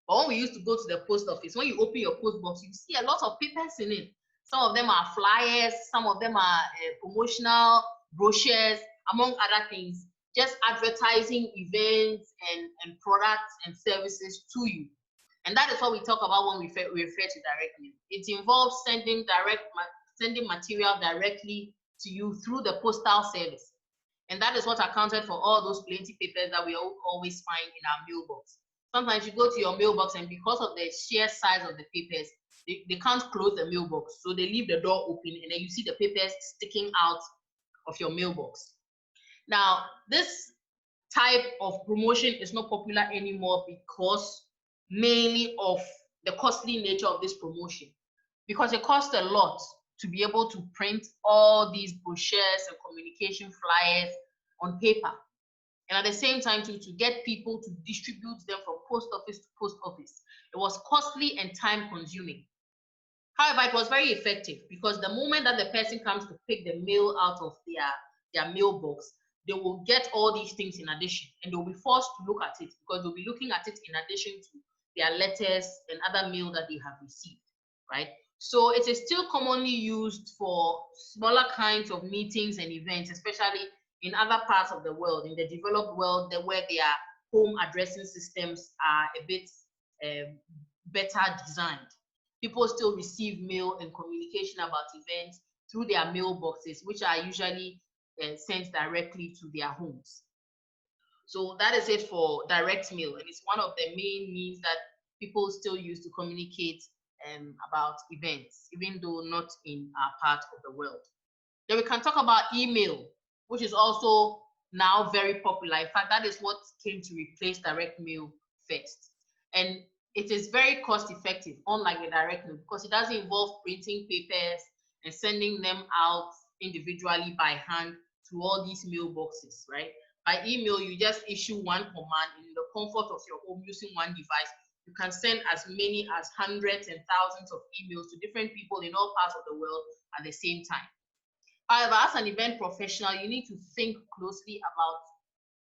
But when we used to go to the post office, when you open your post box, you see a lot of papers in it. Some of them are flyers, some of them are promotional brochures, among other things, just advertising events and products and services to you. And that is what we talk about when we refer to direct mail. It involves sending material directly to you through the postal service. And that is what accounted for all those plenty papers that we always find in our mailbox. Sometimes you go to your mailbox, and because of the sheer size of the papers, they can't close the mailbox. So they leave the door open, and then you see the papers sticking out of your mailbox. Now, this type of promotion is not popular anymore because mainly of the costly nature of this promotion. Because it costs a lot to be able to print all these brochures and communication flyers on paper. And at the same time, to get people to distribute them from post office to post office. It was costly and time consuming. However, it was very effective because the moment that the person comes to pick the mail out of their mailbox, they will get all these things in addition, and they'll be forced to look at it because they'll be looking at it in addition to their letters and other mail that they have received, right? So it is still commonly used for smaller kinds of meetings and events, especially in other parts of the world, in the developed world, where their home addressing systems are a bit better designed. People still receive mail and communication about events through their mailboxes, which are usually sent directly to their homes. So that is it for direct mail, and it's one of the main means that people still use to communicate about events, even though not in our part of the world. Then we can talk about email, which is also now very popular. In fact, that is what came to replace direct mail first. And it is very cost effective, unlike the direct mail, because it doesn't involve printing papers and sending them out individually by hand to all these mailboxes, right? By email, you just issue one command in the comfort of your home using one device. You can send as many as hundreds and thousands of emails to different people in all parts of the world at the same time. However, as an event professional, you need to think closely about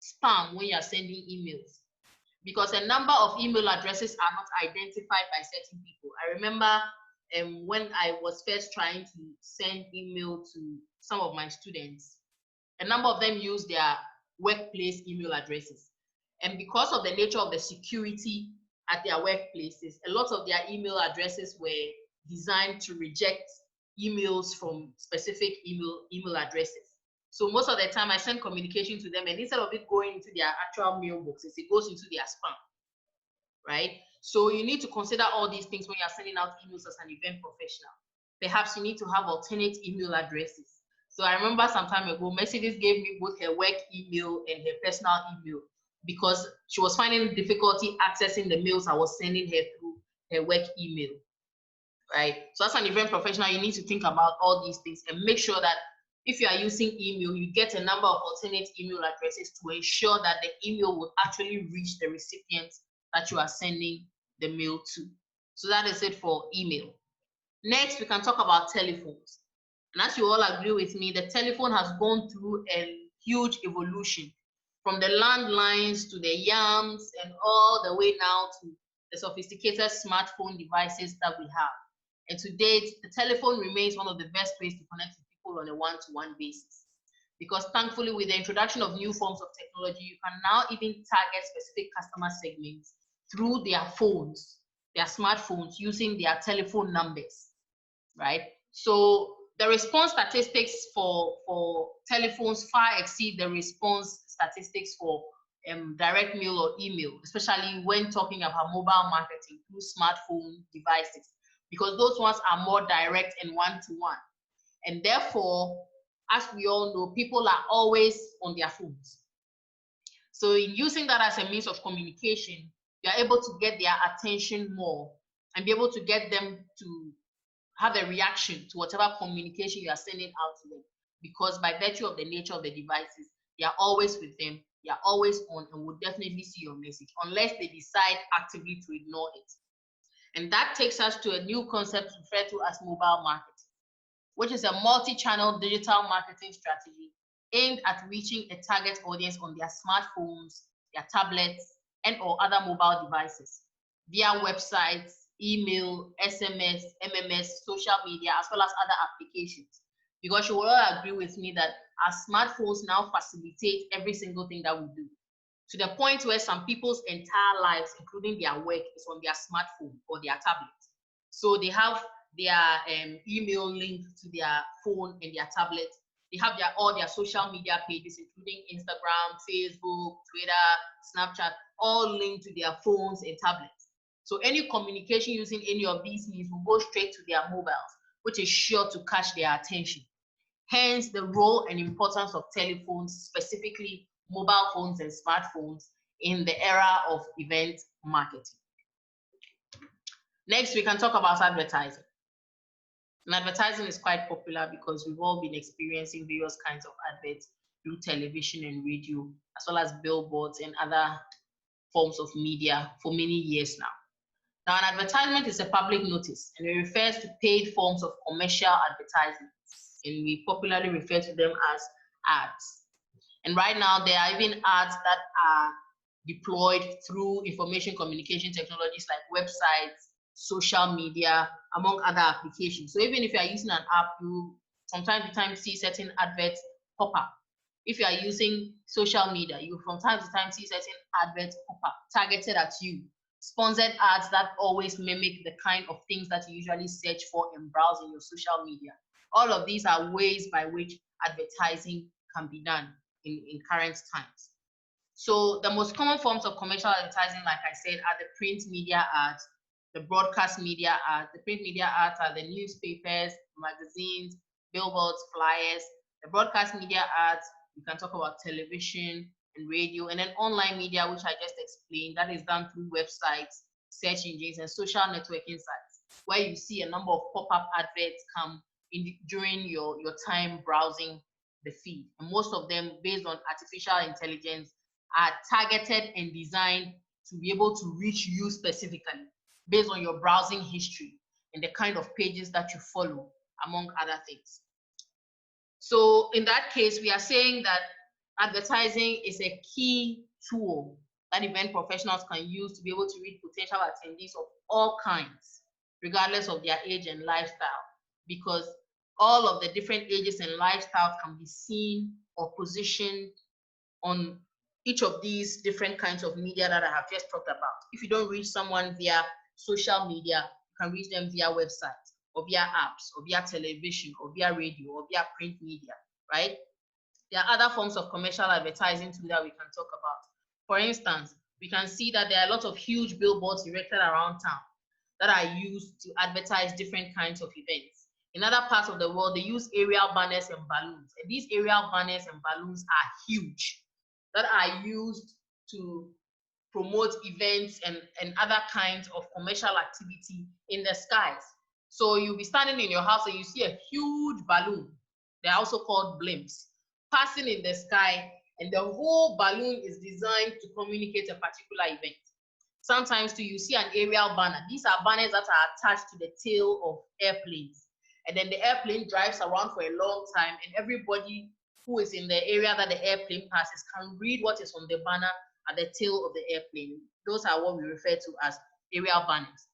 spam when you are sending emails, because a number of email addresses are not identified by certain people. I remember when I was first trying to send email to some of my students, a number of them used their workplace email addresses. And because of the nature of the security at their workplaces, a lot of their email addresses were designed to reject emails from specific email addresses. So most of the time I send communication to them, and instead of it going into their actual mailboxes, it goes into their spam, right? So you need to consider all these things when you're sending out emails as an event professional. Perhaps you need to have alternate email addresses. So I remember some time ago, Mercedes gave me both her work email and her personal email because she was finding difficulty accessing the mails I was sending her through her work email, right? So as an event professional, you need to think about all these things and make sure that if you are using email, you get a number of alternate email addresses to ensure that the email will actually reach the recipient that you are sending the mail to. So that is it for email. Next, we can talk about telephones. And as you all agree with me, the telephone has gone through a huge evolution from the landlines to the yams and all the way now to the sophisticated smartphone devices that we have. And to date, the telephone remains one of the best ways to connect with people on a one-to-one basis. Because thankfully, with the introduction of new forms of technology, you can now even target specific customer segments through their phones, their smartphones, using their telephone numbers, right? So the response statistics for telephones far exceed the response statistics for direct mail or email, especially when talking about mobile marketing through smartphone devices, because those ones are more direct and one-to-one. And therefore, as we all know, people are always on their phones. So in using that as a means of communication, you're able to get their attention more and be able to get them to have a reaction to whatever communication you are sending out to them, because by virtue of the nature of the devices, they are always with them, they are always on, and will definitely see your message unless they decide actively to ignore it. And that takes us to a new concept referred to as mobile marketing, which is a multi-channel digital marketing strategy aimed at reaching a target audience on their smartphones, their tablets, and or other mobile devices via websites, email, SMS, MMS, social media, as well as other applications. Because you will all agree with me that our smartphones now facilitate every single thing that we do, to the point where some people's entire lives, including their work, is on their smartphone or their tablet. So they have their email linked to their phone and their tablet. They have all their social media pages, including Instagram, Facebook, Twitter, Snapchat, all linked to their phones and tablets. So any communication using any of these means will go straight to their mobiles, which is sure to catch their attention. Hence the role and importance of telephones, specifically mobile phones and smartphones, in the era of event marketing. Next, we can talk about advertising. And advertising is quite popular because we've all been experiencing various kinds of adverts through television and radio, as well as billboards and other forms of media for many years now. Now, an advertisement is a public notice, and it refers to paid forms of commercial advertising, and we popularly refer to them as ads. And right now, there are even ads that are deployed through information communication technologies like websites, social media, among other applications. So even if you are using an app, you from time to time see certain adverts pop up. If you are using social media, you from time to time see certain adverts pop up targeted at you. Sponsored ads that always mimic the kind of things that you usually search for and browse in your social media. All of these are ways by which advertising can be done in current times. So the most common forms of commercial advertising, like I said, are the print media ads, the broadcast media ads. The print media ads are the newspapers, magazines, billboards, flyers. The broadcast media ads, we can talk about television and radio, and then online media, which I just explained, that is done through websites, search engines, and social networking sites, where you see a number of pop-up adverts come in during your time browsing the feed. And most of them, based on artificial intelligence, are targeted and designed to be able to reach you specifically based on your browsing history and the kind of pages that you follow, among other things. So in that case, we are saying that advertising is a key tool that event professionals can use to be able to reach potential attendees of all kinds, regardless of their age and lifestyle, because all of the different ages and lifestyles can be seen or positioned on each of these different kinds of media that I have just talked about. If you don't reach someone via social media, you can reach them via websites, or via apps, or via television, or via radio, or via print media, right? There are other forms of commercial advertising too that we can talk about. For instance, we can see that there are a lot of huge billboards erected around town that are used to advertise different kinds of events. In other parts of the world, they use aerial banners and balloons. And these aerial banners and balloons are huge, that are used to promote events and other kinds of commercial activity in the skies. So you'll be standing in your house and you see a huge balloon. They're also called blimps, passing in the sky, and the whole balloon is designed to communicate a particular event. Sometimes too, you see an aerial banner. These are banners that are attached to the tail of airplanes. And then the airplane drives around for a long time, and everybody who is in the area that the airplane passes can read what is on the banner at the tail of the airplane. Those are what we refer to as aerial banners.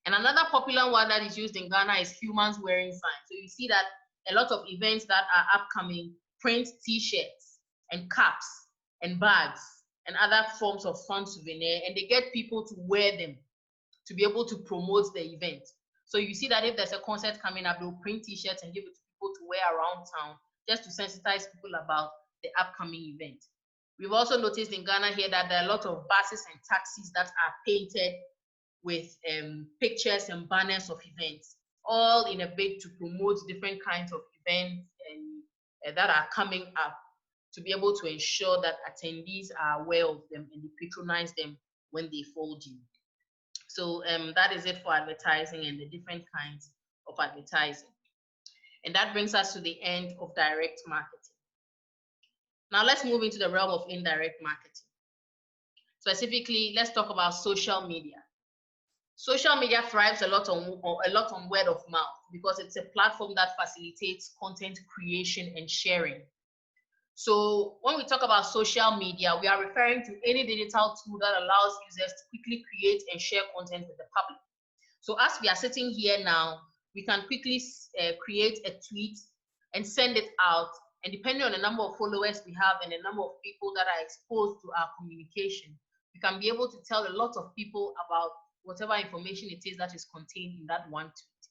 And another popular one that is used in Ghana is humans wearing signs. So you see that a lot of events that are upcoming print t-shirts and caps and bags and other forms of fun souvenir, and they get people to wear them to be able to promote the event. So you see that if there's a concert coming up, they'll print t-shirts and give it to people to wear around town just to sensitize people about the upcoming event. We've also noticed in Ghana here that there are a lot of buses and taxis that are painted with pictures and banners of events, all in a bid to promote different kinds of events and that are coming up, to be able to ensure that attendees are aware of them and they patronize them when they fall due. So that is it for advertising and the different kinds of advertising. And that brings us to the end of direct marketing. Now let's move into the realm of indirect marketing. Specifically, let's talk about social media. Social media thrives a lot on word of mouth because it's a platform that facilitates content creation and sharing. So when we talk about social media, we are referring to any digital tool that allows users to quickly create and share content with the public. So as we are sitting here now, we can quickly create a tweet and send it out. And depending on the number of followers we have and the number of people that are exposed to our communication, we can be able to tell a lot of people about whatever information it is that is contained in that one tweet.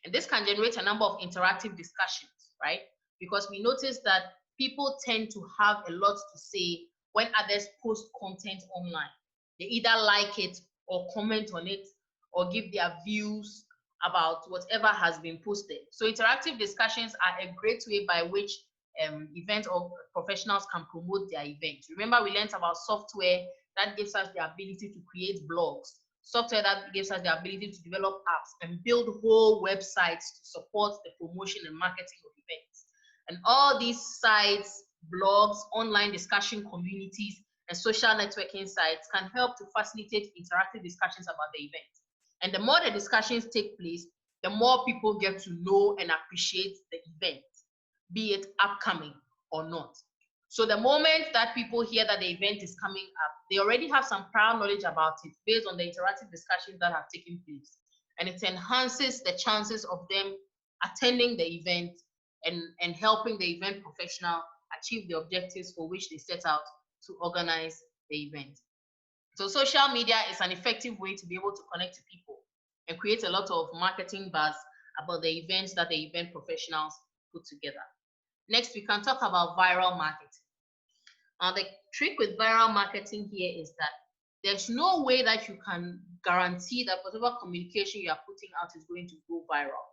And this can generate a number of interactive discussions, right? Because we notice that people tend to have a lot to say when others post content online. They either like it or comment on it or give their views about whatever has been posted. So interactive discussions are a great way by which event or professionals can promote their event. Remember, we learned about software that gives us the ability to create blogs, software that gives us the ability to develop apps and build whole websites to support the promotion and marketing of events. And all these sites, blogs, online discussion communities, and social networking sites can help to facilitate interactive discussions about the event. And the more the discussions take place, the more people get to know and appreciate the event, be it upcoming or not. So the moment that people hear that the event is coming up, they already have some prior knowledge about it based on the interactive discussions that have taken place. And it enhances the chances of them attending the event and helping the event professional achieve the objectives for which they set out to organize the event. So social media is an effective way to be able to connect to people and create a lot of marketing buzz about the events that the event professionals put together. Next, we can talk about viral marketing. Now, the trick with viral marketing here is that there's no way that you can guarantee that whatever communication you are putting out is going to go viral.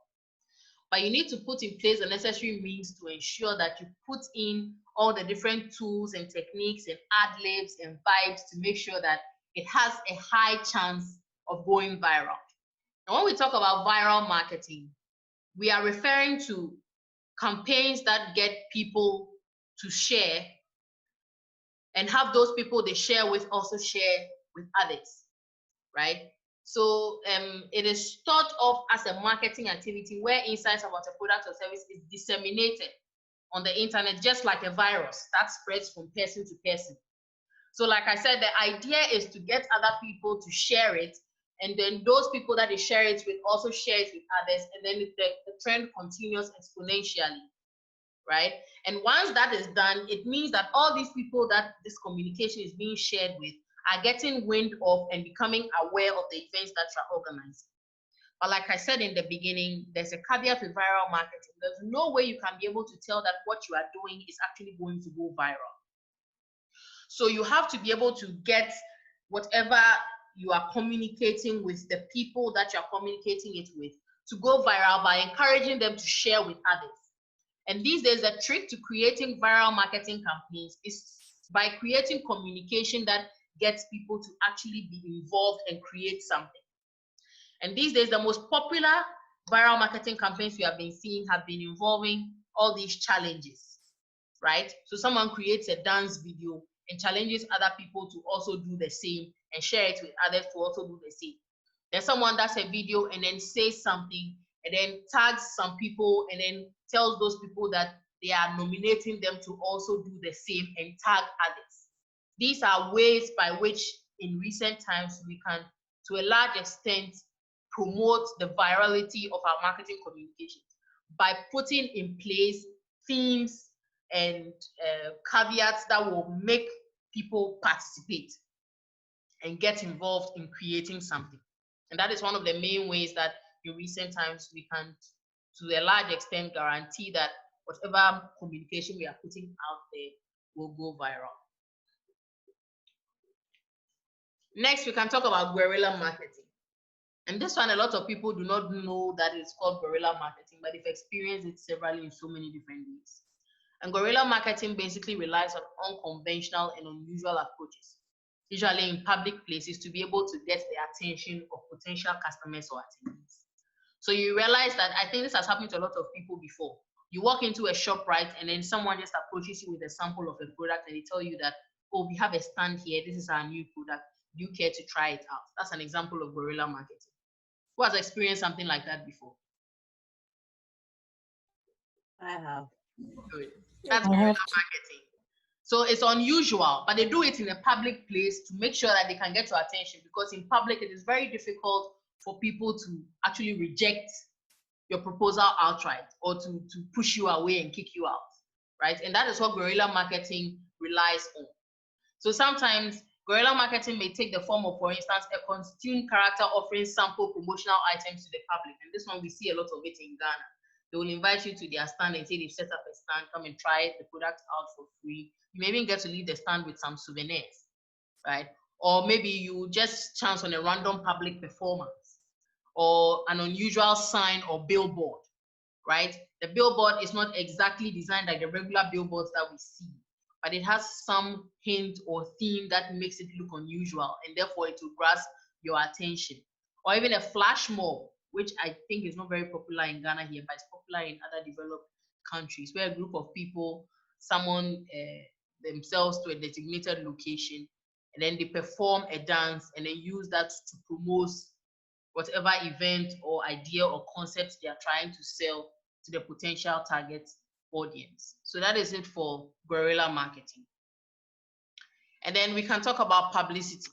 But you need to put in place the necessary means to ensure that you put in all the different tools and techniques and ad libs and vibes to make sure that it has a high chance of going viral. And when we talk about viral marketing, we are referring to campaigns that get people to share, and have those people they share with also share with others, right? So it is thought of as a marketing activity where insights about a product or service is disseminated on the internet, just like a virus that spreads from person to person. So like I said, the idea is to get other people to share it, and then those people that they share it with also share it with others, and then the trend continues exponentially, right? And once that is done, it means that all these people that this communication is being shared with are getting wind of and becoming aware of the events that are organized. But like I said in the beginning, there's a caveat with viral marketing. There's no way you can be able to tell that what you are doing is actually going to go viral. So you have to be able to get whatever you are communicating with the people that you're communicating it with to go viral by encouraging them to share with others. And these days, the trick to creating viral marketing campaigns is by creating communication that gets people to actually be involved and create something. And these days, the most popular viral marketing campaigns we have been seeing have been involving all these challenges, right? So someone creates a dance video and challenges other people to also do the same and share it with others to also do the same. Then someone does a video and then says something and then tags some people and then tells those people that they are nominating them to also do the same and tag others. These are ways by which in recent times we can, to a large extent, promote the virality of our marketing communications by putting in place themes and caveats that will make people participate and get involved in creating something. And that is one of the main ways that in recent times we can, to a large extent, guarantee that whatever communication we are putting out there will go viral. Next, we can talk about guerrilla marketing. And this one, a lot of people do not know that it's called guerrilla marketing, but they've experienced it severally in so many different ways. And guerrilla marketing basically relies on unconventional and unusual approaches, usually in public places, to be able to get the attention of potential customers or attendees. So you realize that, I think this has happened to a lot of people before. You walk into a shop, right, and then someone just approaches you with a sample of a product and they tell you that, oh, we have a stand here, this is our new product, do you care to try it out? That's an example of guerrilla marketing. Who has experienced something like that before? I have. Good. That's guerrilla marketing. So it's unusual, but they do it in a public place to make sure that they can get your attention, because in public it is very difficult for people to actually reject your proposal outright or to push you away and kick you out, right? And that is what guerrilla marketing relies on. So sometimes guerrilla marketing may take the form of, for instance, a cartoon character offering sample promotional items to the public. And this one, we see a lot of it in Ghana. They will invite you to their stand and say they've set up a stand, come and try the product out for free. You may even get to leave the stand with some souvenirs, right? Or maybe you just chance on a random public performance or an unusual sign or billboard, right? The billboard is not exactly designed like the regular billboards that we see, but it has some hint or theme that makes it look unusual, and therefore it will grasp your attention. Or even a flash mob, which I think is not very popular in Ghana here, but it's popular in other developed countries, where a group of people summon themselves to a designated location, and then they perform a dance and then use that to promote whatever event or idea or concept they are trying to sell to the potential target audience. So that is it for guerrilla marketing. And then we can talk about publicity.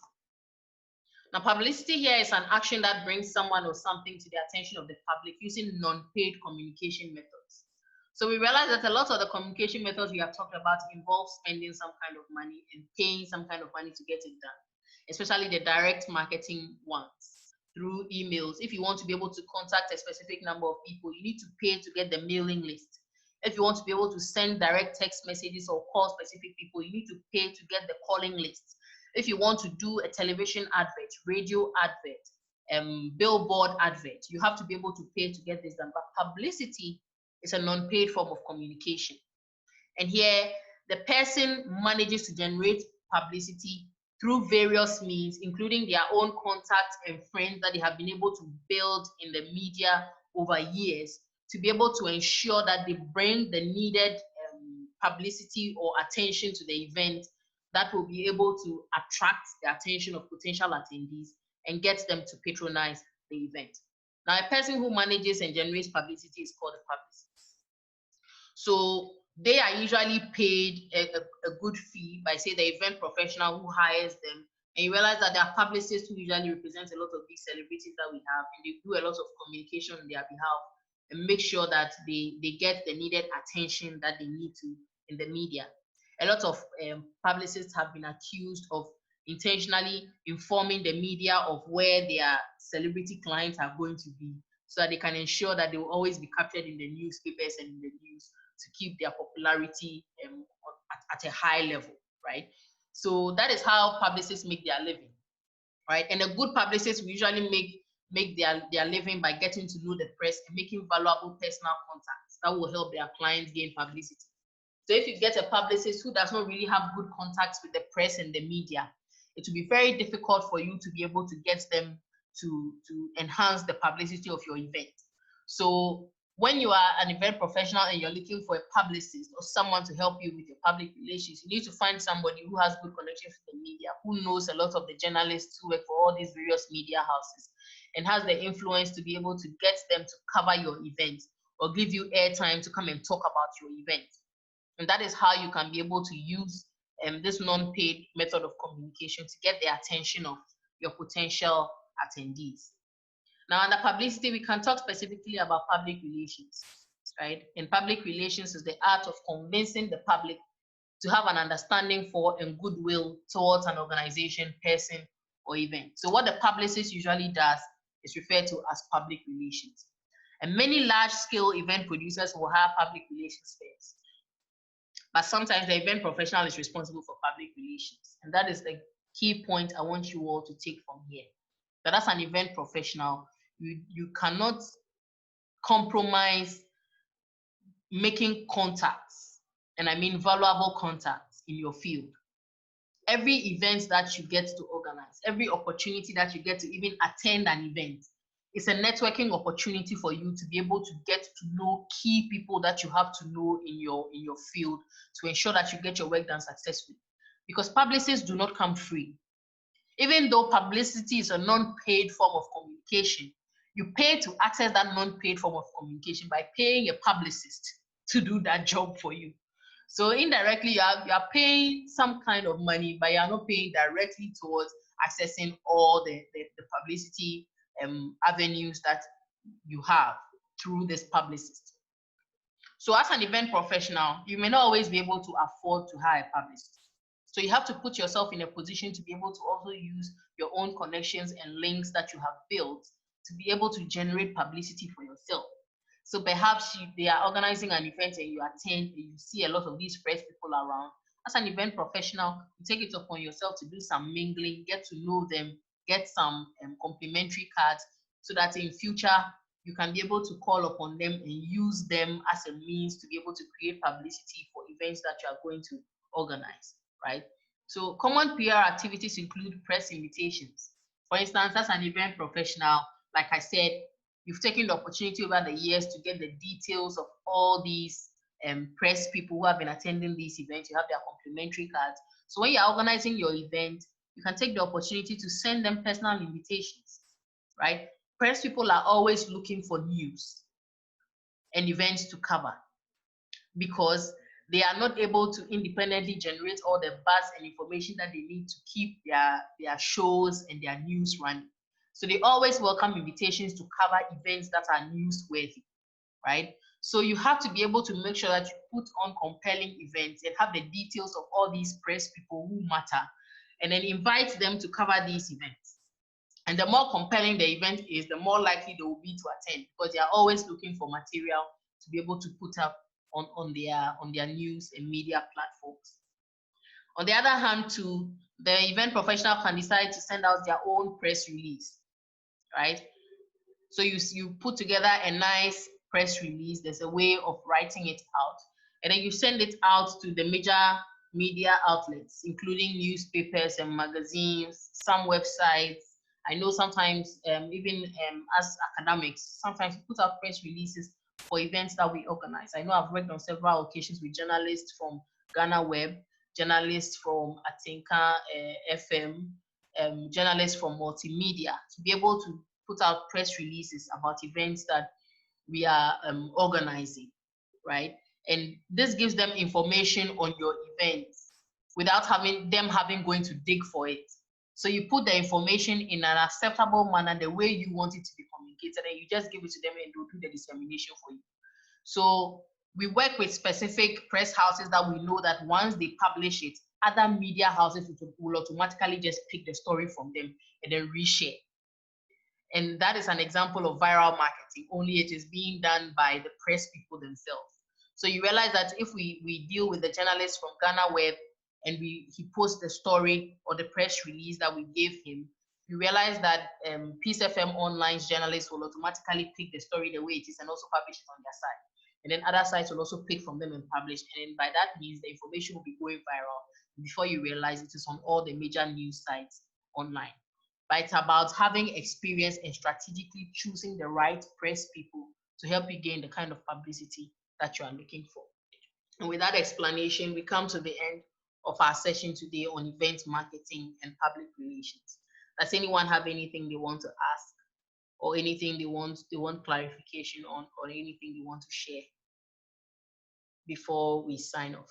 Now, publicity here is an action that brings someone or something to the attention of the public using non-paid communication methods. So we realize that a lot of the communication methods we have talked about involve spending some kind of money and paying some kind of money to get it done, especially the direct marketing ones through emails. If you want to be able to contact a specific number of people, you need to pay to get the mailing list. If you want to be able to send direct text messages or call specific people, you need to pay to get the calling list. If you want to do a television advert, radio advert, billboard advert, you have to be able to pay to get this done. But publicity is a non-paid form of communication. And here, the person manages to generate publicity through various means, including their own contacts and friends that they have been able to build in the media over years, to be able to ensure that they bring the needed publicity or attention to the event that will be able to attract the attention of potential attendees and get them to patronize the event. Now, a person who manages and generates publicity is called a publicist. So they are usually paid a good fee by, say, the event professional who hires them. And you realize that there are publicists who usually represent a lot of these celebrities that we have, and they do a lot of communication on their behalf and make sure that they get the needed attention that they need to in the media. A lot of publicists have been accused of intentionally informing the media of where their celebrity clients are going to be, so that they can ensure that they will always be captured in the newspapers and in the news to keep their popularity at a high level, right? So that is how publicists make their living, right? And a good publicist will usually make their living by getting to know the press and making valuable personal contacts that will help their clients gain publicity. So if you get a publicist who does not really have good contacts with the press and the media, it will be very difficult for you to be able to get them to enhance the publicity of your event. So when you are an event professional and you're looking for a publicist or someone to help you with your public relations, you need to find somebody who has good connections with the media, who knows a lot of the journalists who work for all these various media houses, and has the influence to be able to get them to cover your event or give you airtime to come and talk about your event. And that is how you can be able to use this non-paid method of communication to get the attention of your potential attendees. Now, under publicity, we can talk specifically about public relations, right? And public relations is the art of convincing the public to have an understanding for and goodwill towards an organization, person, or event. So what the publicist usually does is referred to as public relations. And many large-scale event producers will have public relations firms. But sometimes the event professional is responsible for public relations. And that is the key point I want you all to take from here. That as an event professional, you cannot compromise making contacts, and I mean valuable contacts in your field. Every event that you get to organize, every opportunity that you get to even attend an event, is a networking opportunity for you to be able to get to know key people that you have to know in your field to ensure that you get your work done successfully. Because publicists do not come free. Even though publicity is a non-paid form of communication, you pay to access that non-paid form of communication by paying a publicist to do that job for you. So indirectly, you are paying some kind of money, but you are not paying directly towards accessing all the publicity avenues that you have through this publicist. So as an event professional, you may not always be able to afford to hire a publicist. So you have to put yourself in a position to be able to also use your own connections and links that you have built to be able to generate publicity for yourself. So perhaps they are organizing an event and you attend and you see a lot of these press people around. As an event professional, you take it upon yourself to do some mingling, get to know them, get some complimentary cards, so that in future you can be able to call upon them and use them as a means to be able to create publicity for events that you are going to organize, right? So common PR activities include press invitations. For instance, as an event professional, like I said, you've taken the opportunity over the years to get the details of all these press people who have been attending these events. You have their complimentary cards. So when you're organizing your event, you can take the opportunity to send them personal invitations, right? Press people are always looking for news and events to cover because they are not able to independently generate all the buzz and information that they need to keep their shows and their news running. So they always welcome invitations to cover events that are newsworthy, right? So you have to be able to make sure that you put on compelling events and have the details of all these press people who matter, and then invite them to cover these events. And the more compelling the event is, the more likely they will be to attend, because they are always looking for material to be able to put up on their news and media platforms. On the other hand, too, the event professional can decide to send out their own press release, right? So you put together a nice press release. There's a way of writing it out, and then you send it out to the major media outlets, including newspapers and magazines, some websites. I know sometimes even as academics, sometimes you put out press releases for events that we organize. I know I've worked on several occasions with journalists from Ghana Web, journalists from Atinka FM, journalists from multimedia, to be able to put out press releases about events that we are organizing, right? And this gives them information on your events without having going to dig for it. So you put the information in an acceptable manner, the way you want it to be communicated, and you just give it to them and they'll do the dissemination for you. So we work with specific press houses that we know that once they publish it, other media houses will automatically just pick the story from them and then reshare. And that is an example of viral marketing, only it is being done by the press people themselves. So you realize that if we deal with the journalist from Ghana Web and he posts the story or the press release that we gave him, you realize that Peace FM Online's journalists will automatically pick the story the way it is and also publish it on their site. And then other sites will also pick from them and publish. And then by that means, the information will be going viral. Before you realize, it is on all the major news sites online. But it's about having experience and strategically choosing the right press people to help you gain the kind of publicity that you are looking for. And with that explanation, we come to the end of our session today on event marketing and public relations. Does anyone have anything they want to ask, or anything they want clarification on, or anything they want to share before we sign off?